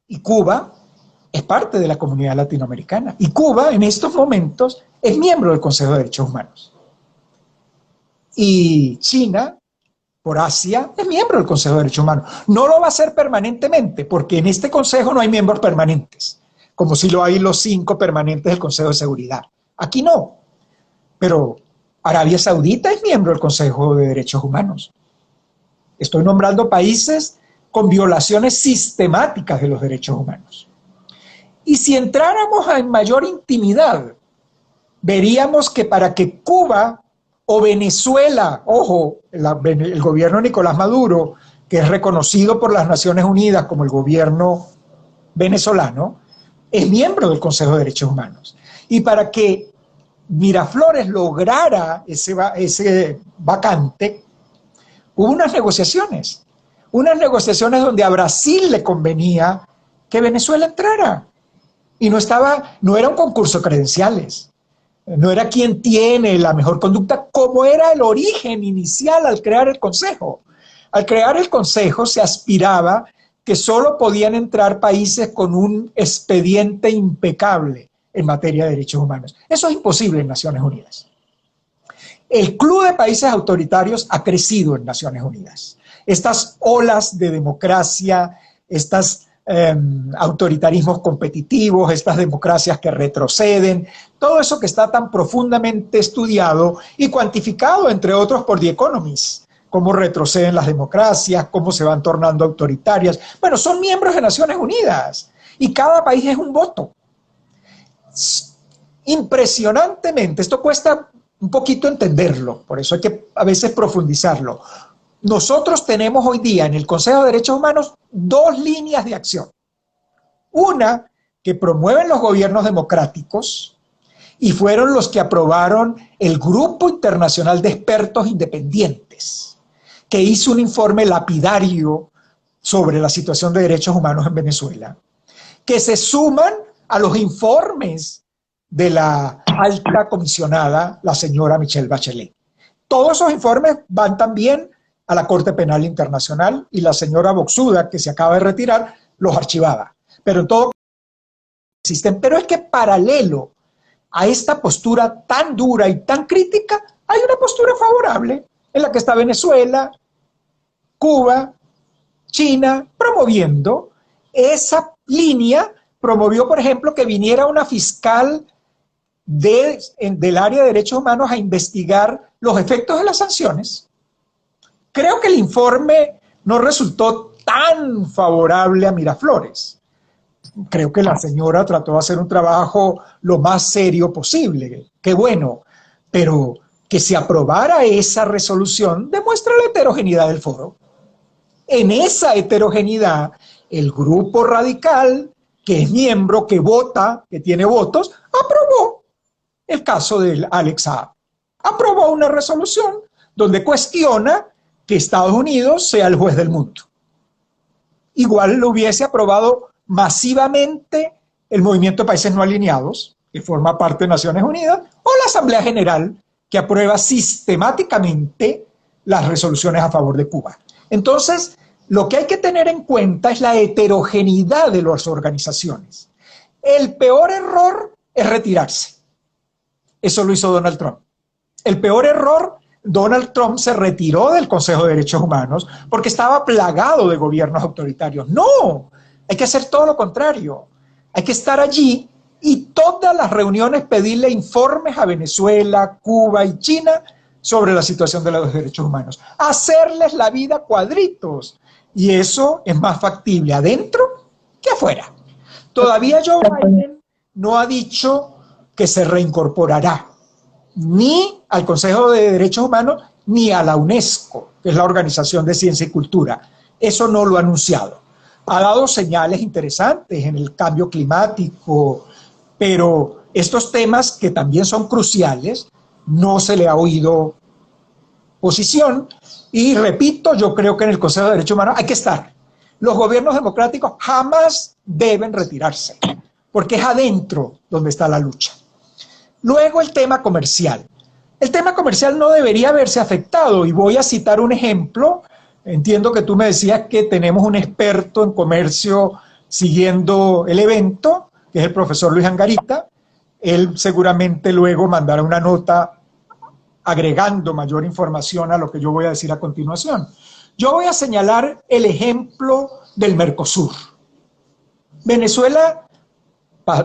Y Cuba es parte de la comunidad latinoamericana. Y Cuba, en estos momentos, es miembro del Consejo de Derechos Humanos. Y China, por Asia, es miembro del Consejo de Derechos Humanos. No lo va a ser permanentemente, porque en este Consejo no hay miembros permanentes, como si lo hay los 5 permanentes del Consejo de Seguridad. Aquí no. Pero Arabia Saudita es miembro del Consejo de Derechos Humanos. Estoy nombrando países con violaciones sistemáticas de los derechos humanos. Y si entráramos en mayor intimidad, veríamos que para que Cuba o Venezuela, ojo, el gobierno de Nicolás Maduro, que es reconocido por las Naciones Unidas como el gobierno venezolano, es miembro del Consejo de Derechos Humanos. Y para que Miraflores lograra ese vacante, hubo unas negociaciones donde a Brasil le convenía que Venezuela entrara. Y no era un concurso de credenciales, no era quien tiene la mejor conducta, como era el origen inicial al crear el Consejo. Al crear el Consejo se aspiraba que solo podían entrar países con un expediente impecable en materia de derechos humanos. Eso es imposible en Naciones Unidas. El Club de Países Autoritarios ha crecido en Naciones Unidas. Estas olas de democracia, estos autoritarismos competitivos, estas democracias que retroceden, todo eso que está tan profundamente estudiado y cuantificado, entre otros, por The Economist, cómo retroceden las democracias, cómo se van tornando autoritarias. Bueno, son miembros de Naciones Unidas y cada país es un voto. Impresionantemente, esto cuesta un poquito entenderlo, por eso hay que a veces profundizarlo. Nosotros tenemos hoy día en el Consejo de Derechos Humanos 2 líneas de acción. Una que promueven los gobiernos democráticos y fueron los que aprobaron el Grupo Internacional de Expertos Independientes, que hizo un informe lapidario sobre la situación de derechos humanos en Venezuela, que se suman a los informes de la alta comisionada, la señora Michelle Bachelet. Todos esos informes van también a la Corte Penal Internacional y la señora Boxuda, que se acaba de retirar, los archivaba. Pero en todo existen. Pero es que paralelo a esta postura tan dura y tan crítica, hay una postura favorable en la que está Venezuela, Cuba, China, promoviendo esa línea. Promovió, por ejemplo, que viniera una fiscal del área de derechos humanos a investigar los efectos de las sanciones. Creo que el informe no resultó tan favorable a Miraflores. Creo que la señora trató de hacer un trabajo lo más serio posible. Qué bueno, pero que se aprobara esa resolución demuestra la heterogeneidad del foro. En esa heterogeneidad, el grupo radical, que es miembro, que vota, que tiene votos, aprobó el caso del Alex Saab. Aprobó una resolución donde cuestiona que Estados Unidos sea el juez del mundo. Igual lo hubiese aprobado masivamente el Movimiento de Países No Alineados, que forma parte de Naciones Unidas, o la Asamblea General, que aprueba sistemáticamente las resoluciones a favor de Cuba. Entonces, lo que hay que tener en cuenta es la heterogeneidad de las organizaciones. El peor error es retirarse. Eso lo hizo Donald Trump. El peor error, Donald Trump se retiró del Consejo de Derechos Humanos porque estaba plagado de gobiernos autoritarios. No, hay que hacer todo lo contrario. Hay que estar allí y todas las reuniones pedirle informes a Venezuela, Cuba y China sobre la situación de los derechos humanos. Hacerles la vida cuadritos. Y eso es más factible adentro que afuera. Todavía Joe Biden no ha dicho que se reincorporará ni al Consejo de Derechos Humanos ni a la UNESCO, que es la Organización de Ciencia y Cultura. Eso no lo ha anunciado. Ha dado señales interesantes en el cambio climático, pero estos temas que también son cruciales no se le ha oído posición. Y repito, yo creo que en el Consejo de Derechos Humanos hay que estar. Los gobiernos democráticos jamás deben retirarse, porque es adentro donde está la lucha. Luego el tema comercial. El tema comercial no debería haberse afectado, y voy a citar un ejemplo. Entiendo que tú me decías que tenemos un experto en comercio siguiendo el evento, que es el profesor Luis Angarita. Él seguramente luego mandará una nota agregando mayor información a lo que yo voy a decir a continuación. Yo voy a señalar el ejemplo del Mercosur. Venezuela,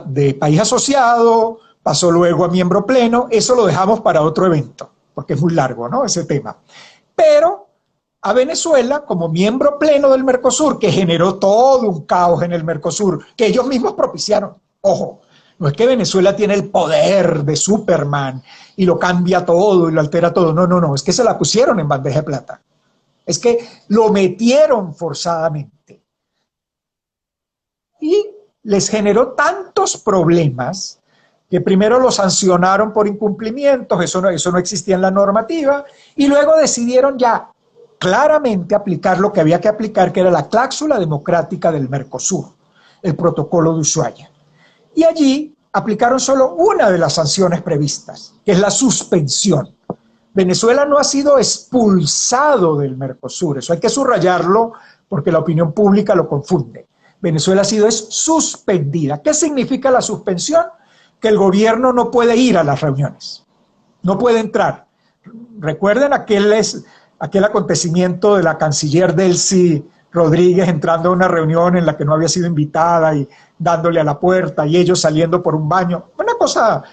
de país asociado, pasó luego a miembro pleno. Eso lo dejamos para otro evento, porque es muy largo, ¿no?, ese tema. Pero a Venezuela, como miembro pleno del Mercosur, que generó todo un caos en el Mercosur, que ellos mismos propiciaron. Ojo, no es que Venezuela tiene el poder de Superman y lo cambia todo y lo altera todo. No, no, no, es que se la pusieron en bandeja de plata. Es que lo metieron forzadamente. Y les generó tantos problemas que primero lo sancionaron por incumplimientos, eso no existía en la normativa, y luego decidieron ya claramente aplicar lo que había que aplicar, que era la cláusula democrática del Mercosur, el protocolo de Ushuaia. Y allí aplicaron solo una de las sanciones previstas, que es la suspensión. Venezuela no ha sido expulsado del Mercosur, eso hay que subrayarlo porque la opinión pública lo confunde. Venezuela ha sido suspendida. ¿Qué significa la suspensión? Que el gobierno no puede ir a las reuniones, no puede entrar. Recuerden aquel acontecimiento de la canciller Delcy Rodríguez entrando a una reunión en la que no había sido invitada y dándole a la puerta y ellos saliendo por un baño, una cosa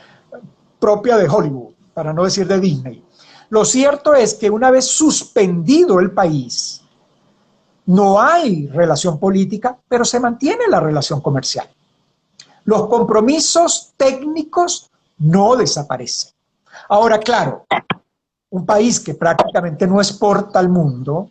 propia de Hollywood, para no decir de Disney. Lo cierto es que una vez suspendido el país, no hay relación política, pero se mantiene la relación comercial. Los compromisos técnicos no desaparecen. Ahora, claro, un país que prácticamente no exporta al mundo,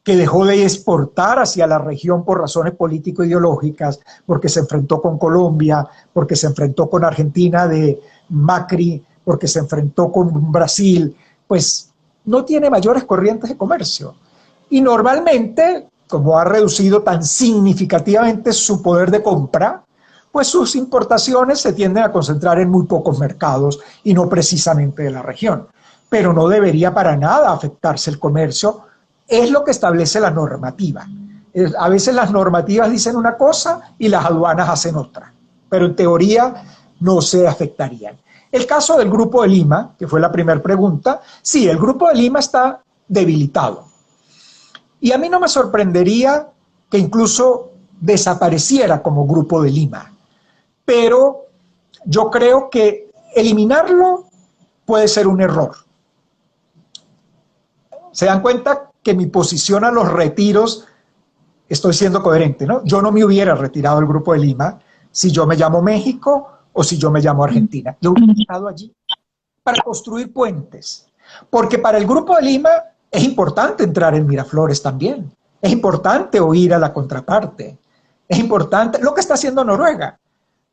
que dejó de exportar hacia la región por razones político-ideológicas, porque se enfrentó con Colombia, porque se enfrentó con Argentina de Macri, porque se enfrentó con Brasil, pues no tiene mayores corrientes de comercio. Y normalmente, como ha reducido tan significativamente su poder de compra, pues sus importaciones se tienden a concentrar en muy pocos mercados y no precisamente de la región. Pero no debería para nada afectarse el comercio, es lo que establece la normativa. A veces las normativas dicen una cosa y las aduanas hacen otra, pero en teoría no se afectarían. El caso del Grupo de Lima, que fue la primera pregunta, sí, el Grupo de Lima está debilitado. Y a mí no me sorprendería que incluso desapareciera como Grupo de Lima. Pero yo creo que eliminarlo puede ser un error. ¿Se dan cuenta que mi posición a los retiros estoy siendo coherente, ¿no? Yo no me hubiera retirado del Grupo de Lima si yo me llamo México o si yo me llamo Argentina. Yo hubiera estado allí para construir puentes. Porque para el Grupo de Lima es importante entrar en Miraflores también. Es importante oír a la contraparte. Es importante lo que está haciendo Noruega.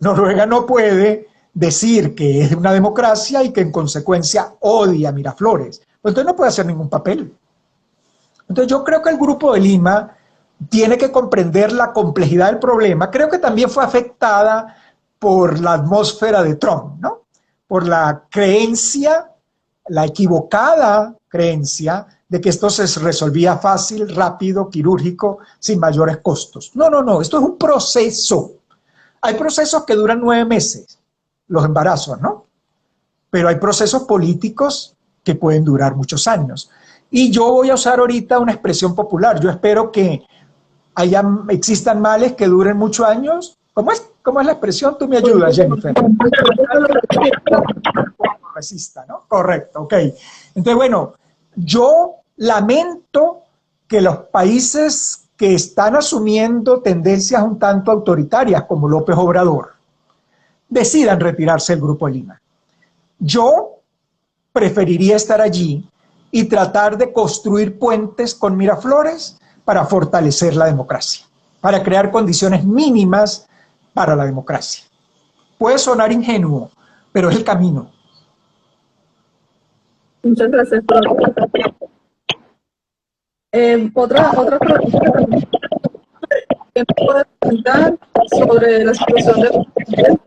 Noruega no puede decir que es una democracia y que en consecuencia odia a Miraflores. Pues entonces no puede hacer ningún papel. Entonces yo creo que el Grupo de Lima tiene que comprender la complejidad del problema. Creo que también fue afectada por la atmósfera de Trump, ¿no? Por la creencia, la equivocada creencia de que esto se resolvía fácil, rápido, quirúrgico, sin mayores costos. No, no, no, esto es un proceso. Hay procesos que duran 9 meses, los embarazos, ¿no? Pero hay procesos políticos que pueden durar muchos años. Y yo voy a usar ahorita una expresión popular. Yo espero que existan males que duren muchos años. ¿Cómo es la expresión? Tú me ayudas, Jennifer. Resista, ¿no? Correcto, ok. Entonces, bueno, yo lamento que los países que están asumiendo tendencias un tanto autoritarias, como López Obrador, decidan retirarse del Grupo de Lima. Yo preferiría estar allí y tratar de construir puentes con Miraflores para fortalecer la democracia, para crear condiciones mínimas para la democracia. Puede sonar ingenuo, pero es el camino. Muchas gracias por la pregunta. Otra pregunta que también me puede comentar sobre la situación de Colombia.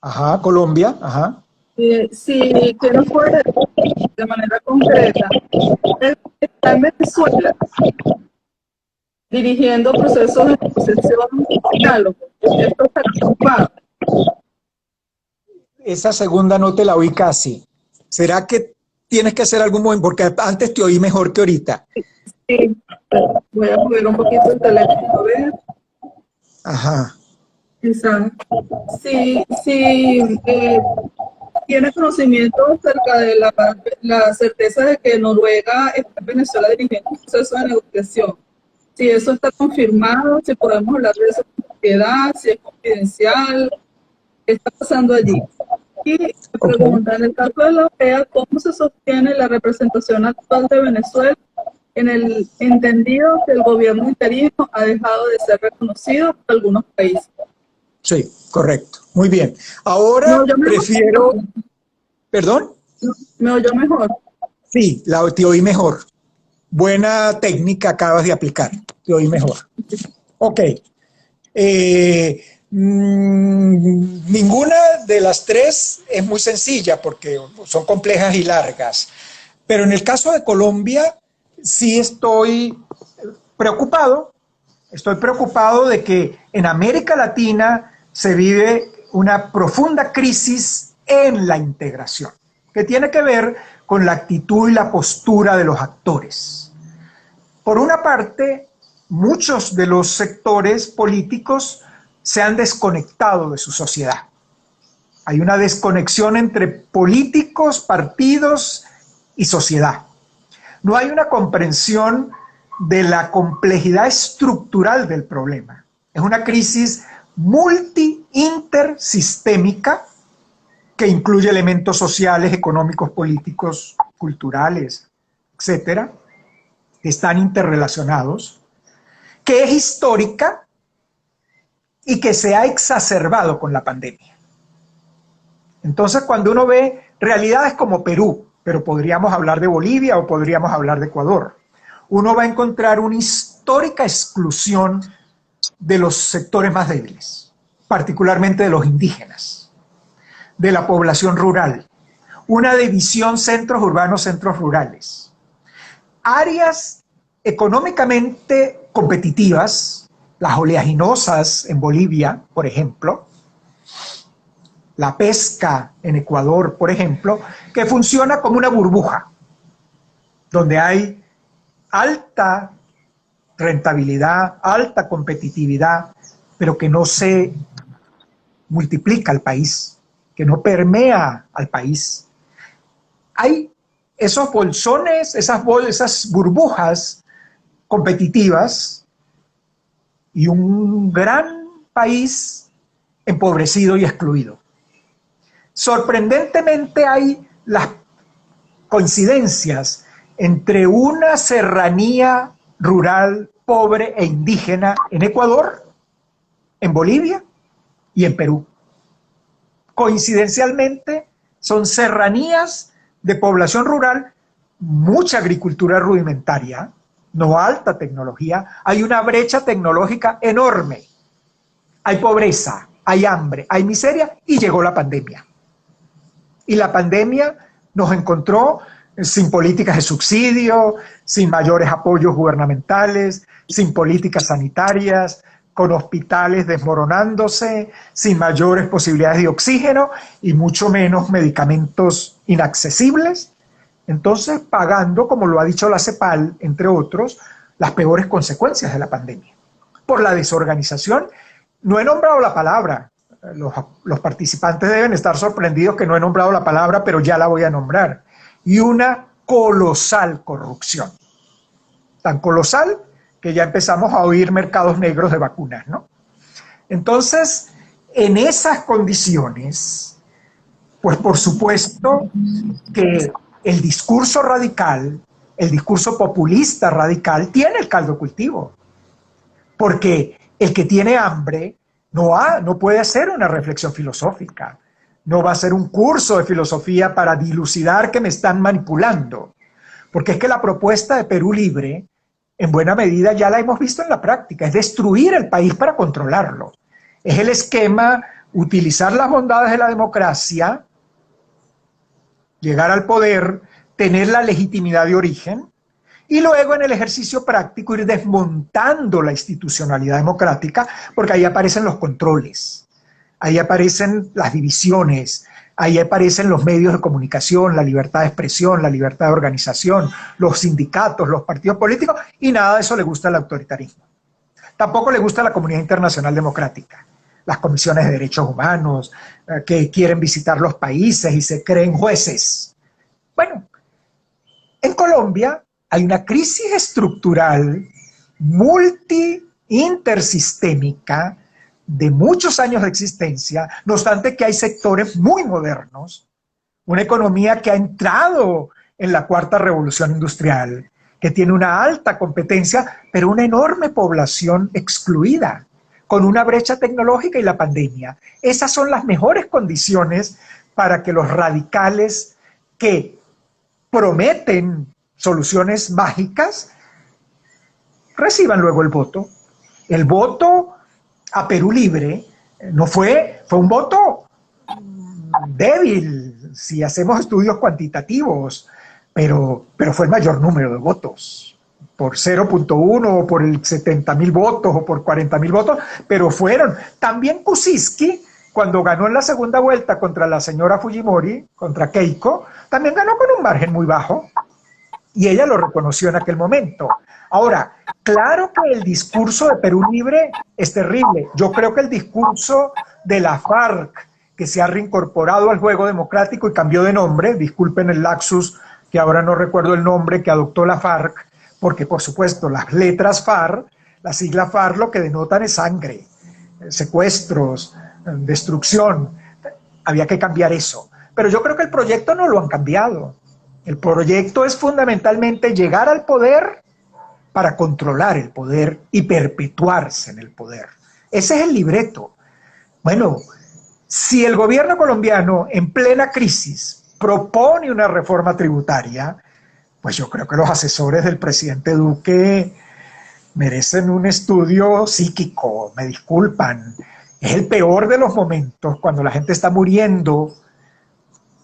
Ajá, Colombia, ajá. Sí, que nos puede de manera concreta. Él está en Venezuela dirigiendo procesos de negociación y diálogo. Esto está preocupado. Esa segunda no te la oí casi. ¿Será que tienes que hacer algún movimiento? Porque antes te oí mejor que ahorita. Sí, voy a mover un poquito el teléfono a ver. Ajá. Exacto. Sí, sí, tiene conocimiento acerca de la certeza de que Noruega está en Venezuela dirigiendo un proceso de negociación. Si eso está confirmado, si podemos hablar de eso con propiedad, si es confidencial, qué está pasando allí. Y me Okay. pregunta, en el caso de la OEA, ¿cómo se sostiene la representación actual de Venezuela en el entendido que el gobierno interino ha dejado de ser reconocido por algunos países? Sí, correcto. Muy bien. ¿Me Ahora oyó mejor? prefiero, perdón, ¿Me oyó mejor? sí, te oí mejor. Buena técnica acabas de aplicar. Te oí mejor. Ok. Ninguna de las tres es muy sencilla porque son complejas y largas. Pero en el caso de Colombia, sí preocupado. Estoy preocupado de que en América Latina se vive una profunda crisis en la integración, que tiene que ver con la actitud y la postura de los actores. Por una parte, muchos de los sectores políticos se han desconectado de su sociedad. Hay una desconexión entre políticos, partidos y sociedad. No hay una comprensión de la complejidad estructural del problema. Es una crisis multi-intersistémica que incluye elementos sociales, económicos, políticos, culturales, etcétera, que están interrelacionados, que es histórica y que se ha exacerbado con la pandemia. Entonces, cuando uno ve realidades como Perú, pero podríamos hablar de Bolivia o podríamos hablar de Ecuador, uno va a encontrar una histórica exclusión de los sectores más débiles, particularmente de los indígenas, de la población rural, una división centros urbanos, centros rurales, áreas económicamente competitivas, las oleaginosas en Bolivia, por ejemplo, la pesca en Ecuador, por ejemplo, que funciona como una burbuja, donde hay alta rentabilidad, alta competitividad, pero que no se multiplica al país, que no permea al país. Hay esos bolsones, esas burbujas competitivas y un gran país empobrecido y excluido. Sorprendentemente hay las coincidencias entre una serranía rural, pobre e indígena en Ecuador, en Bolivia y en Perú. Coincidencialmente, son serranías de población rural, mucha agricultura rudimentaria, no alta tecnología, hay una brecha tecnológica enorme, hay pobreza, hay hambre, hay miseria y llegó la pandemia. Y la pandemia nos encontró sin políticas de subsidio, sin mayores apoyos gubernamentales, sin políticas sanitarias, con hospitales desmoronándose, sin mayores posibilidades de oxígeno y mucho menos medicamentos inaccesibles. Entonces, pagando, como lo ha dicho la CEPAL, entre otros, las peores consecuencias de la pandemia. Por la desorganización, no he nombrado la palabra, los participantes deben estar sorprendidos que no he nombrado la palabra, pero ya la voy a nombrar. Y una colosal corrupción. Tan colosal que ya empezamos a oír mercados negros de vacunas, ¿no? Entonces, en esas condiciones, pues por supuesto que el discurso radical, el discurso populista radical, tiene el caldo cultivo. Porque el que tiene hambre no puede hacer una reflexión filosófica, no va a ser un curso de filosofía para dilucidar que me están manipulando, porque es que la propuesta de Perú Libre, en buena medida ya la hemos visto en la práctica, es destruir el país para controlarlo. Es el esquema, utilizar las bondades de la democracia, llegar al poder, tener la legitimidad de origen, y luego en el ejercicio práctico ir desmontando la institucionalidad democrática, porque ahí aparecen los controles, ahí aparecen las divisiones, ahí aparecen los medios de comunicación, la libertad de expresión, la libertad de organización, los sindicatos, los partidos políticos, y nada de eso le gusta al autoritarismo. Tampoco le gusta a la comunidad internacional democrática, las comisiones de derechos humanos, que quieren visitar los países y se creen jueces. Bueno, en Colombia hay una crisis estructural intersistémica de muchos años de existencia, no obstante que hay sectores muy modernos, una economía que ha entrado en la cuarta revolución industrial, que tiene una alta competencia, pero una enorme población excluida, con una brecha tecnológica y la pandemia. Esas son las mejores condiciones para que los radicales que prometen soluciones mágicas reciban luego el voto. El voto a Perú Libre no fue un voto débil, si hacemos estudios cuantitativos, pero fue el mayor número de votos, por 0.1 o por el 70.000 votos o por 40.000 votos, pero fueron. También Kuczynski, cuando ganó en la segunda vuelta contra la señora Fujimori, contra Keiko, también ganó con un margen muy bajo, y ella lo reconoció en aquel momento. Ahora, claro que el discurso de Perú Libre es terrible. Yo creo que el discurso de la FARC, que se ha reincorporado al juego democrático y cambió de nombre, disculpen el lapsus, que ahora no recuerdo el nombre que adoptó la FARC, porque por supuesto las letras FARC, la sigla FARC lo que denotan es sangre, secuestros, destrucción. Había que cambiar eso. Pero yo creo que el proyecto no lo han cambiado. El proyecto es fundamentalmente llegar al poder para controlar el poder y perpetuarse en el poder. Ese es el libreto. Bueno, si el gobierno colombiano en plena crisis propone una reforma tributaria, pues yo creo que los asesores del presidente Duque merecen un estudio psíquico, me disculpan. Es el peor de los momentos cuando la gente está muriendo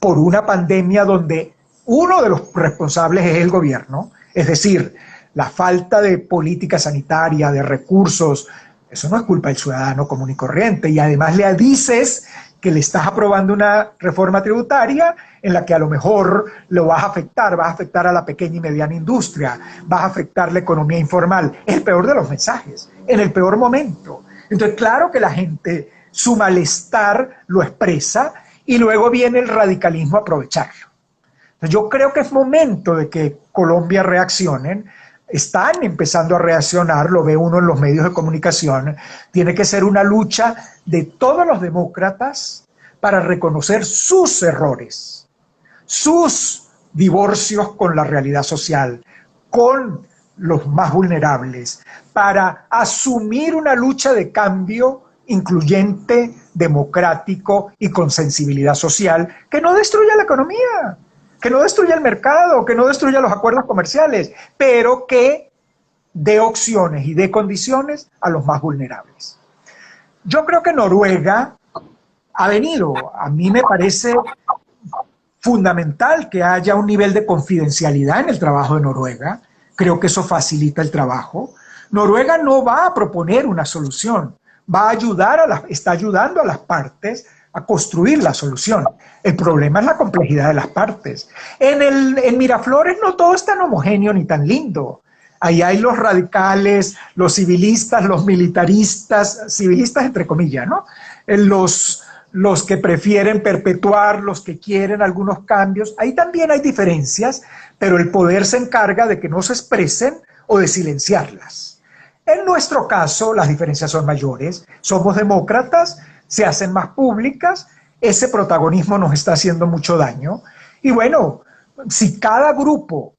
por una pandemia donde uno de los responsables es el gobierno, es decir, la falta de política sanitaria, de recursos. Eso no es culpa del ciudadano común y corriente, y además le dices que le estás aprobando una reforma tributaria en la que a lo mejor lo vas a afectar a la pequeña y mediana industria, vas a afectar la economía informal. Es el peor de los mensajes, en el peor momento. Entonces, claro que la gente, su malestar lo expresa, y luego viene el radicalismo a aprovecharlo. Entonces, yo creo que es momento de que Colombia reaccionen. Están empezando a reaccionar, lo ve uno en los medios de comunicación. Tiene que ser una lucha de todos los demócratas para reconocer sus errores, sus divorcios con la realidad social, con los más vulnerables, para asumir una lucha de cambio incluyente, democrático y con sensibilidad social, que no destruya la economía, que no destruya el mercado, que no destruya los acuerdos comerciales, pero que dé opciones y dé condiciones a los más vulnerables. Yo creo que Noruega ha venido, a mí me parece fundamental que haya un nivel de confidencialidad en el trabajo de Noruega, creo que eso facilita el trabajo. Noruega no va a proponer una solución, va a ayudar está ayudando a las partes a construir la solución. El problema es la complejidad de las partes. En Miraflores no todo es tan homogéneo ni tan lindo. Ahí hay los radicales, los civilistas, los militaristas, civilistas entre comillas, ¿no? Los que prefieren perpetuar, los que quieren algunos cambios. Ahí también hay diferencias, pero el poder se encarga de que no se expresen o de silenciarlas. En nuestro caso, las diferencias son mayores. Somos demócratas, se hacen más públicas, ese protagonismo nos está haciendo mucho daño. Y bueno, si cada grupo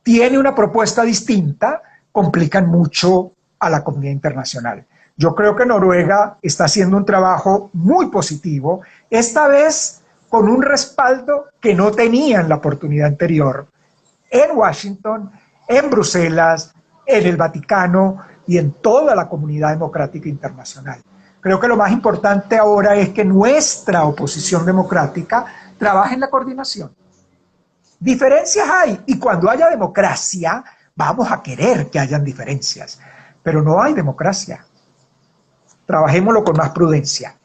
tiene una propuesta distinta, complican mucho a la comunidad internacional. Yo creo que Noruega está haciendo un trabajo muy positivo, esta vez con un respaldo que no tenía en la oportunidad anterior, en Washington, en Bruselas, en el Vaticano y en toda la comunidad democrática internacional. Creo que lo más importante ahora es que nuestra oposición democrática trabaje en la coordinación. Diferencias hay, y cuando haya democracia, vamos a querer que hayan diferencias, pero no hay democracia. Trabajémoslo con más prudencia.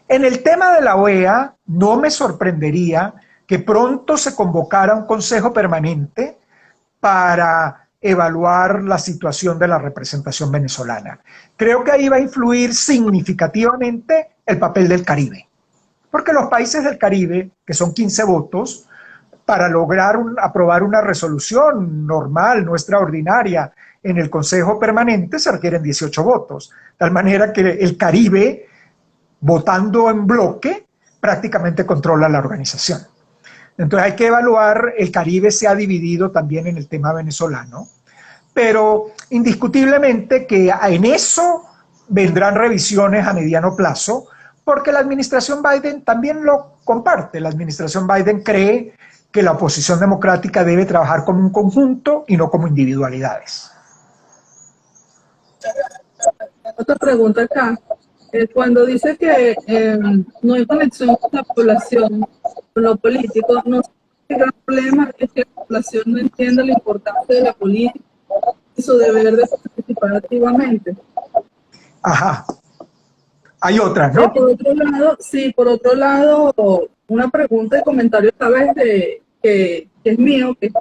En el tema de la OEA, no me sorprendería que pronto se convocara un consejo permanente para evaluar la situación de la representación venezolana. Creo que ahí va a influir significativamente el papel del Caribe, porque los países del Caribe, que son 15 votos, para lograr aprobar una resolución normal, no extraordinaria, en el Consejo Permanente se requieren 18 votos, de tal manera que el Caribe, votando en bloque, prácticamente controla la organización. Entonces hay que evaluar, el Caribe se ha dividido también en el tema venezolano, pero indiscutiblemente que en eso vendrán revisiones a mediano plazo, porque la administración Biden también lo comparte. La administración Biden cree que la oposición democrática debe trabajar como un conjunto y no como individualidades. Otra pregunta acá. Cuando dice que no hay conexión con la población, con lo político, no sé qué gran problema es que la población no entiende la importancia de la política y su deber de participar activamente. Ajá. Hay otras, ¿no? Por otro lado, sí, por otro lado, una pregunta y comentario esta vez que es mío, que es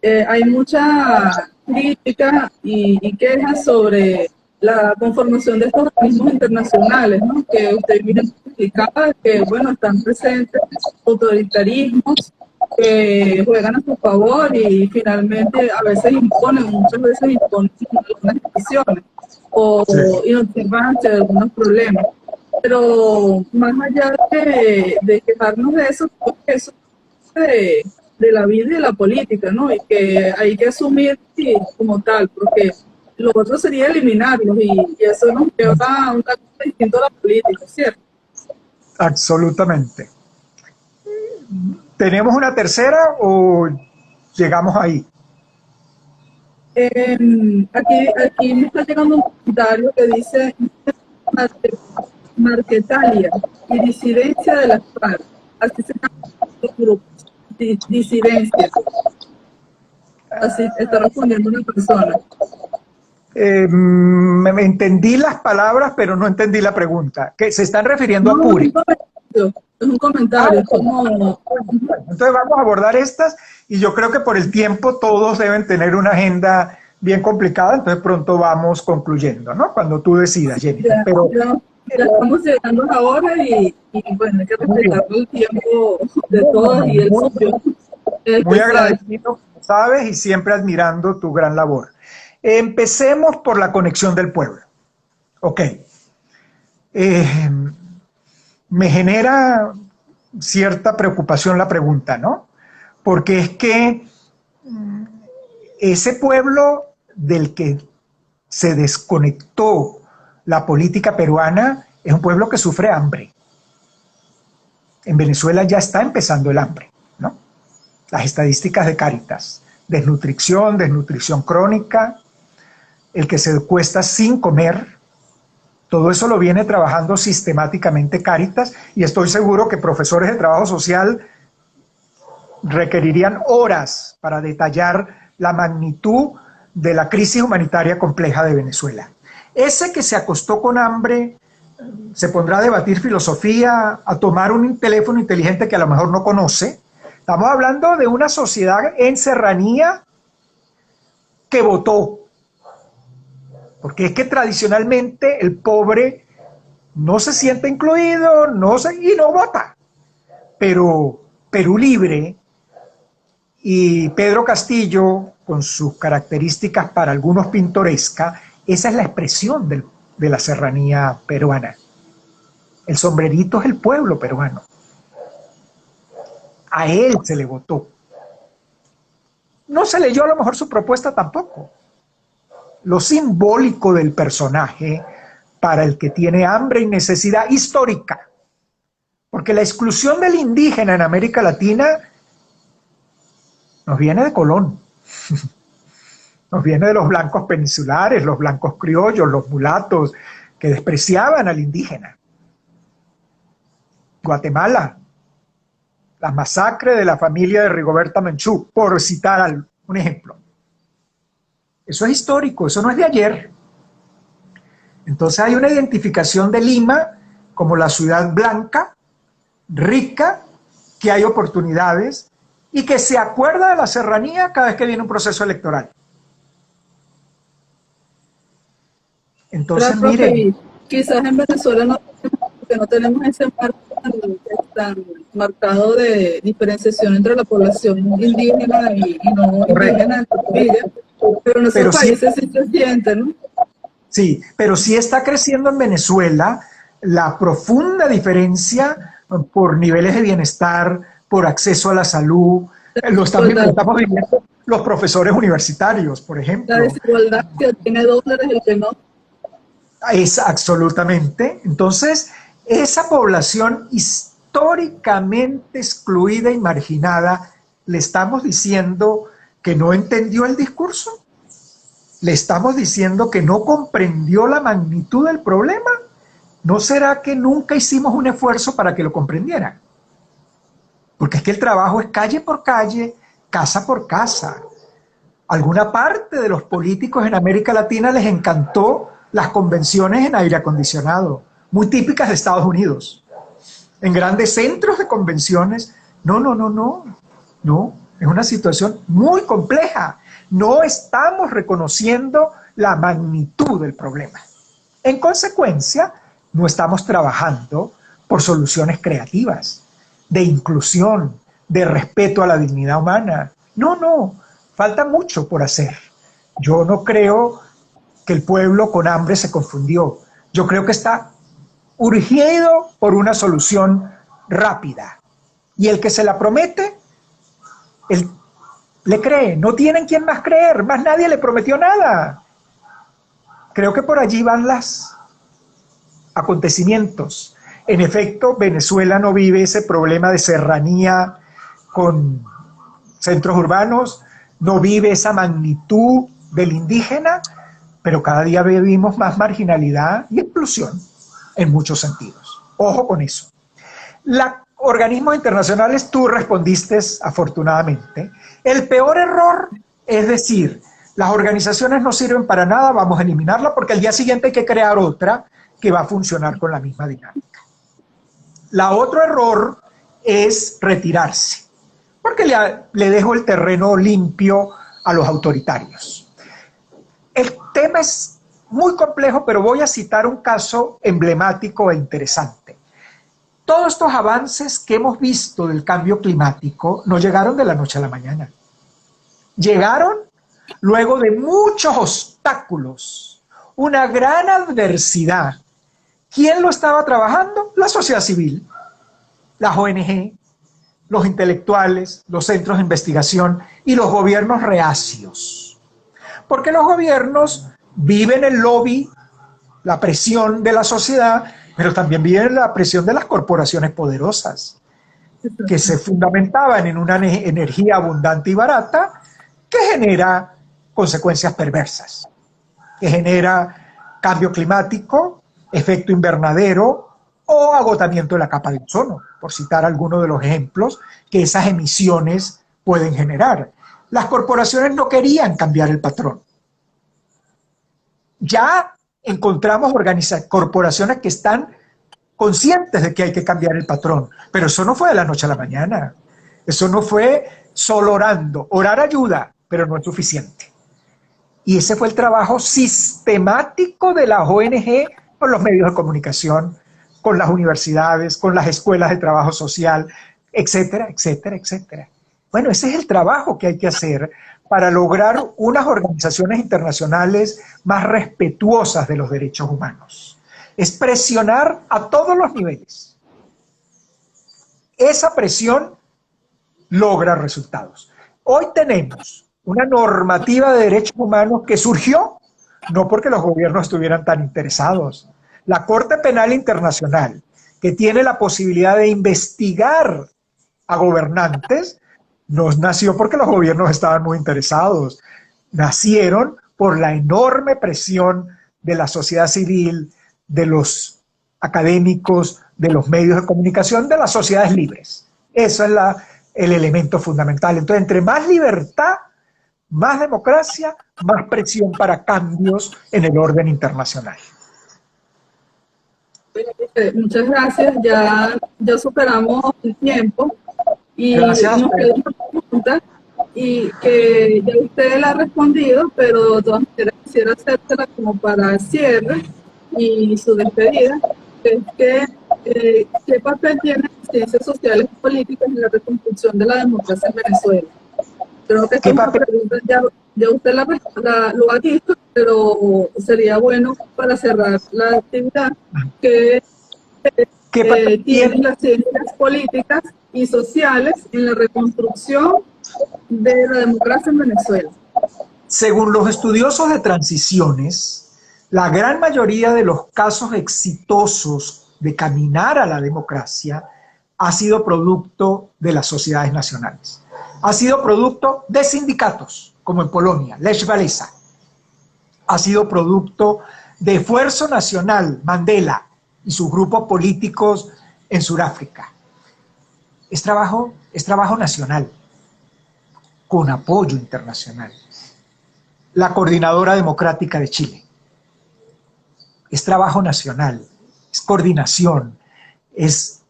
que hay mucha crítica y quejas sobre la conformación de estos organismos internacionales, ¿no? Que usted bien explicaba, que, bueno, están presentes autoritarismos que juegan a su favor y finalmente a veces imponen, muchas veces imponen algunas decisiones o inobservancia de algunos problemas. Pero más allá de quejarnos de eso, creo que eso de la vida y de la política, ¿no? Y que hay que asumir sí, como tal, porque lo otro sería eliminarlos y eso nos lleva a un camino distinto a la política, ¿cierto? Absolutamente. ¿Tenemos una tercera o llegamos ahí? Aquí me está llegando un comentario que dice Marquetalia y disidencia de las FARC. Así se llaman los grupos. Disidencia. Así está respondiendo una persona. Me entendí las palabras, pero no entendí la pregunta. ¿Que se están refiriendo a Puri? Es un comentario. Como... Entonces vamos a abordar estas y yo creo que por el tiempo todos deben tener una agenda bien complicada, entonces pronto vamos concluyendo, ¿no? Cuando tú decidas, Jenny. Pero ya estamos llegando ahora y bueno, hay que respetar el tiempo de todos y el suyo. Muy agradecido, sabes, y siempre admirando tu gran labor. Empecemos por la conexión del pueblo. Ok. Me genera cierta preocupación la pregunta, ¿no? Porque es que ese pueblo del que se desconectó la política peruana es un pueblo que sufre hambre. En Venezuela ya está empezando el hambre, ¿no? Las estadísticas de Cáritas, desnutrición crónica, el que se cuesta sin comer, todo eso lo viene trabajando sistemáticamente Cáritas y estoy seguro que profesores de trabajo social requerirían horas para detallar la magnitud de la crisis humanitaria compleja de Venezuela. Ese que se acostó con hambre se pondrá a debatir filosofía, a tomar un teléfono inteligente que a lo mejor no conoce. Estamos hablando de una sociedad en serranía que votó. Porque es que tradicionalmente el pobre no se siente incluido y no vota. Pero Perú Libre y Pedro Castillo, con sus características para algunos pintorescas, esa es la expresión de la serranía peruana. El sombrerito es el pueblo peruano. A él se le votó. No se leyó a lo mejor su propuesta tampoco. Lo simbólico del personaje para el que tiene hambre y necesidad histórica. Porque la exclusión del indígena en América Latina nos viene de Colón. Nos viene de los blancos peninsulares, los blancos criollos, los mulatos, que despreciaban al indígena. Guatemala, la masacre de la familia de Rigoberta Menchú, por citar un ejemplo. Eso es histórico, eso no es de ayer. Entonces hay una identificación de Lima como la ciudad blanca, rica, que hay oportunidades y que se acuerda de la serranía cada vez que viene un proceso electoral. Entonces, miren, quizás en Venezuela no tenemos ese marco tan marcado de diferenciación entre la población indígena y no indígena, entre comillas, pero en esos países sí se siente, ¿no? Sí, pero sí está creciendo en Venezuela la profunda diferencia por niveles de bienestar, por acceso a la salud. Lo estamos viviendo los profesores universitarios, por ejemplo. La desigualdad que tiene $2 el que no. Es absolutamente. Entonces, esa población históricamente excluida y marginada, le estamos diciendo que no entendió el discurso, le estamos diciendo que no comprendió la magnitud del problema. ¿No será que nunca hicimos un esfuerzo para que lo comprendieran? Porque es que el trabajo es calle por calle, casa por casa. Alguna parte de los políticos en América Latina les encantó las convenciones en aire acondicionado, muy típicas de Estados Unidos. En grandes centros de convenciones, no, es una situación muy compleja. No estamos reconociendo la magnitud del problema. En consecuencia, no estamos trabajando por soluciones creativas, de inclusión, de respeto a la dignidad humana. No, falta mucho por hacer. Yo no creo que el pueblo con hambre se confundió. Yo creo que está urgido por una solución rápida. Y el que se la promete, él le cree. No tienen quien más creer, más nadie le prometió nada. Creo que por allí van los acontecimientos. En efecto, Venezuela no vive ese problema de serranía con centros urbanos, no vive esa magnitud del indígena, pero cada día vivimos más marginalidad y exclusión en muchos sentidos. Ojo con eso. Los organismos internacionales, tú respondiste afortunadamente. El peor error es decir, las organizaciones no sirven para nada, vamos a eliminarla porque al día siguiente hay que crear otra que va a funcionar con la misma dinámica. La otro error es retirarse, porque le dejo el terreno limpio a los autoritarios. El tema es muy complejo, pero voy a citar un caso emblemático e interesante. Todos estos avances que hemos visto del cambio climático no llegaron de la noche a la mañana. Llegaron luego de muchos obstáculos, una gran adversidad. ¿Quién lo estaba trabajando? La sociedad civil, las ONG, los intelectuales, los centros de investigación y los gobiernos reacios. Porque los gobiernos viven el lobby, la presión de la sociedad, pero también viven la presión de las corporaciones poderosas, que se fundamentaban en una energía abundante y barata que genera consecuencias perversas, que genera cambio climático, efecto invernadero o agotamiento de la capa de ozono, por citar algunos de los ejemplos que esas emisiones pueden generar. Las corporaciones no querían cambiar el patrón. Ya encontramos corporaciones que están conscientes de que hay que cambiar el patrón, pero eso no fue de la noche a la mañana. Eso no fue solo orando. Orar ayuda, pero no es suficiente. Y ese fue el trabajo sistemático de las ONG con los medios de comunicación, con las universidades, con las escuelas de trabajo social, etcétera, etcétera, etcétera. Bueno, ese es el trabajo que hay que hacer para lograr unas organizaciones internacionales más respetuosas de los derechos humanos. Es presionar a todos los niveles. Esa presión logra resultados. Hoy tenemos una normativa de derechos humanos que surgió no porque los gobiernos estuvieran tan interesados, La Corte Penal Internacional, que tiene la posibilidad de investigar a gobernantes, no nació porque los gobiernos estaban muy interesados, nacieron por la enorme presión de la sociedad civil, de los académicos, de los medios de comunicación, de las sociedades libres. Eso es el elemento fundamental. Entonces, entre más libertad, más democracia, más presión para cambios en el orden internacional. Muchas gracias, ya superamos el tiempo y Gracias. nos queda una pregunta y que ya usted la ha respondido, pero de todas maneras quisiera hacérsela como para cierre y su despedida, es que ¿qué papel tienen las ciencias sociales y políticas en la reconstrucción de la democracia en Venezuela? Creo que esta es una pregunta, ya usted lo ha dicho, pero sería bueno para cerrar la actividad que tienen las ciencias políticas y sociales en la reconstrucción de la democracia en Venezuela. Según los estudiosos de transiciones, la gran mayoría de los casos exitosos de caminar a la democracia ha sido producto de las sociedades nacionales. Ha sido producto de sindicatos, como en Polonia, Lech Walesa. Ha sido producto de esfuerzo nacional, Mandela y sus grupos políticos en Sudáfrica. Es trabajo nacional, con apoyo internacional. La Coordinadora Democrática de Chile. Es trabajo nacional, es coordinación, es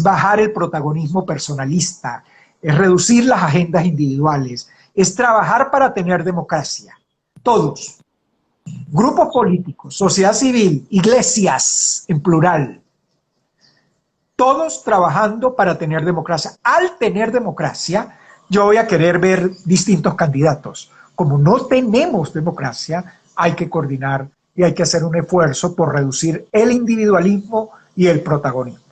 bajar el protagonismo personalista, es reducir las agendas individuales, es trabajar para tener democracia. Todos, grupos políticos, sociedad civil, iglesias en plural, todos trabajando para tener democracia. Al tener democracia, yo voy a querer ver distintos candidatos. Como no tenemos democracia, hay que coordinar y hay que hacer un esfuerzo por reducir el individualismo y el protagonismo.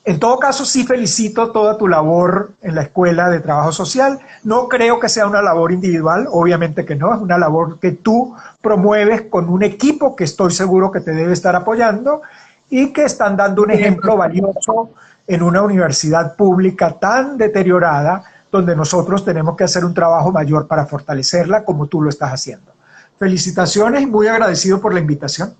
En todo caso, sí felicito toda tu labor en la Escuela de Trabajo Social. No creo que sea una labor individual, obviamente que no, es una labor que tú promueves con un equipo que estoy seguro que te debe estar apoyando y que están dando un ejemplo valioso en una universidad pública tan deteriorada, donde nosotros tenemos que hacer un trabajo mayor para fortalecerla como tú lo estás haciendo. Felicitaciones y muy agradecido por la invitación.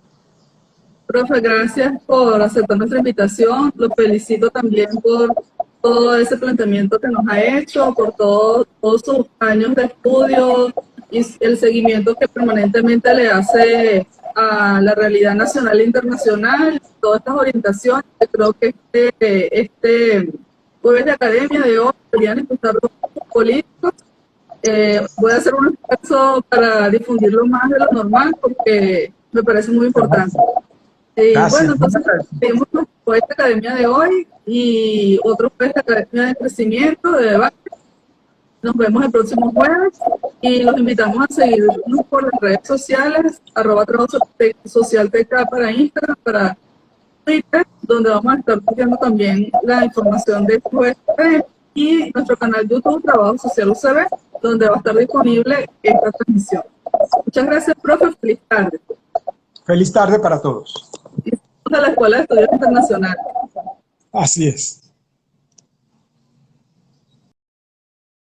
Profe, gracias por aceptar nuestra invitación. Lo felicito también por todo ese planteamiento que nos ha hecho, por todos sus años de estudio y el seguimiento que permanentemente le hace a la realidad nacional e internacional, todas estas orientaciones. Creo que este jueves de academia de hoy deberían escuchar los políticos. Voy a hacer un esfuerzo para difundirlo más de lo normal porque me parece muy importante. Bueno, entonces tenemos esta academia de hoy y otro fue esta academia de crecimiento, de debate. Nos vemos el próximo jueves y los invitamos a seguirnos por las redes sociales, @TrabajoSocialTK para Instagram, para Twitter, donde vamos a estar poniendo también la información de este jueves, y nuestro canal YouTube Trabajo Social UCB, donde va a estar disponible esta transmisión. Muchas gracias, profe. Feliz tarde. Feliz tarde para todos. De la Escuela de Estudios Internacionales. Así es.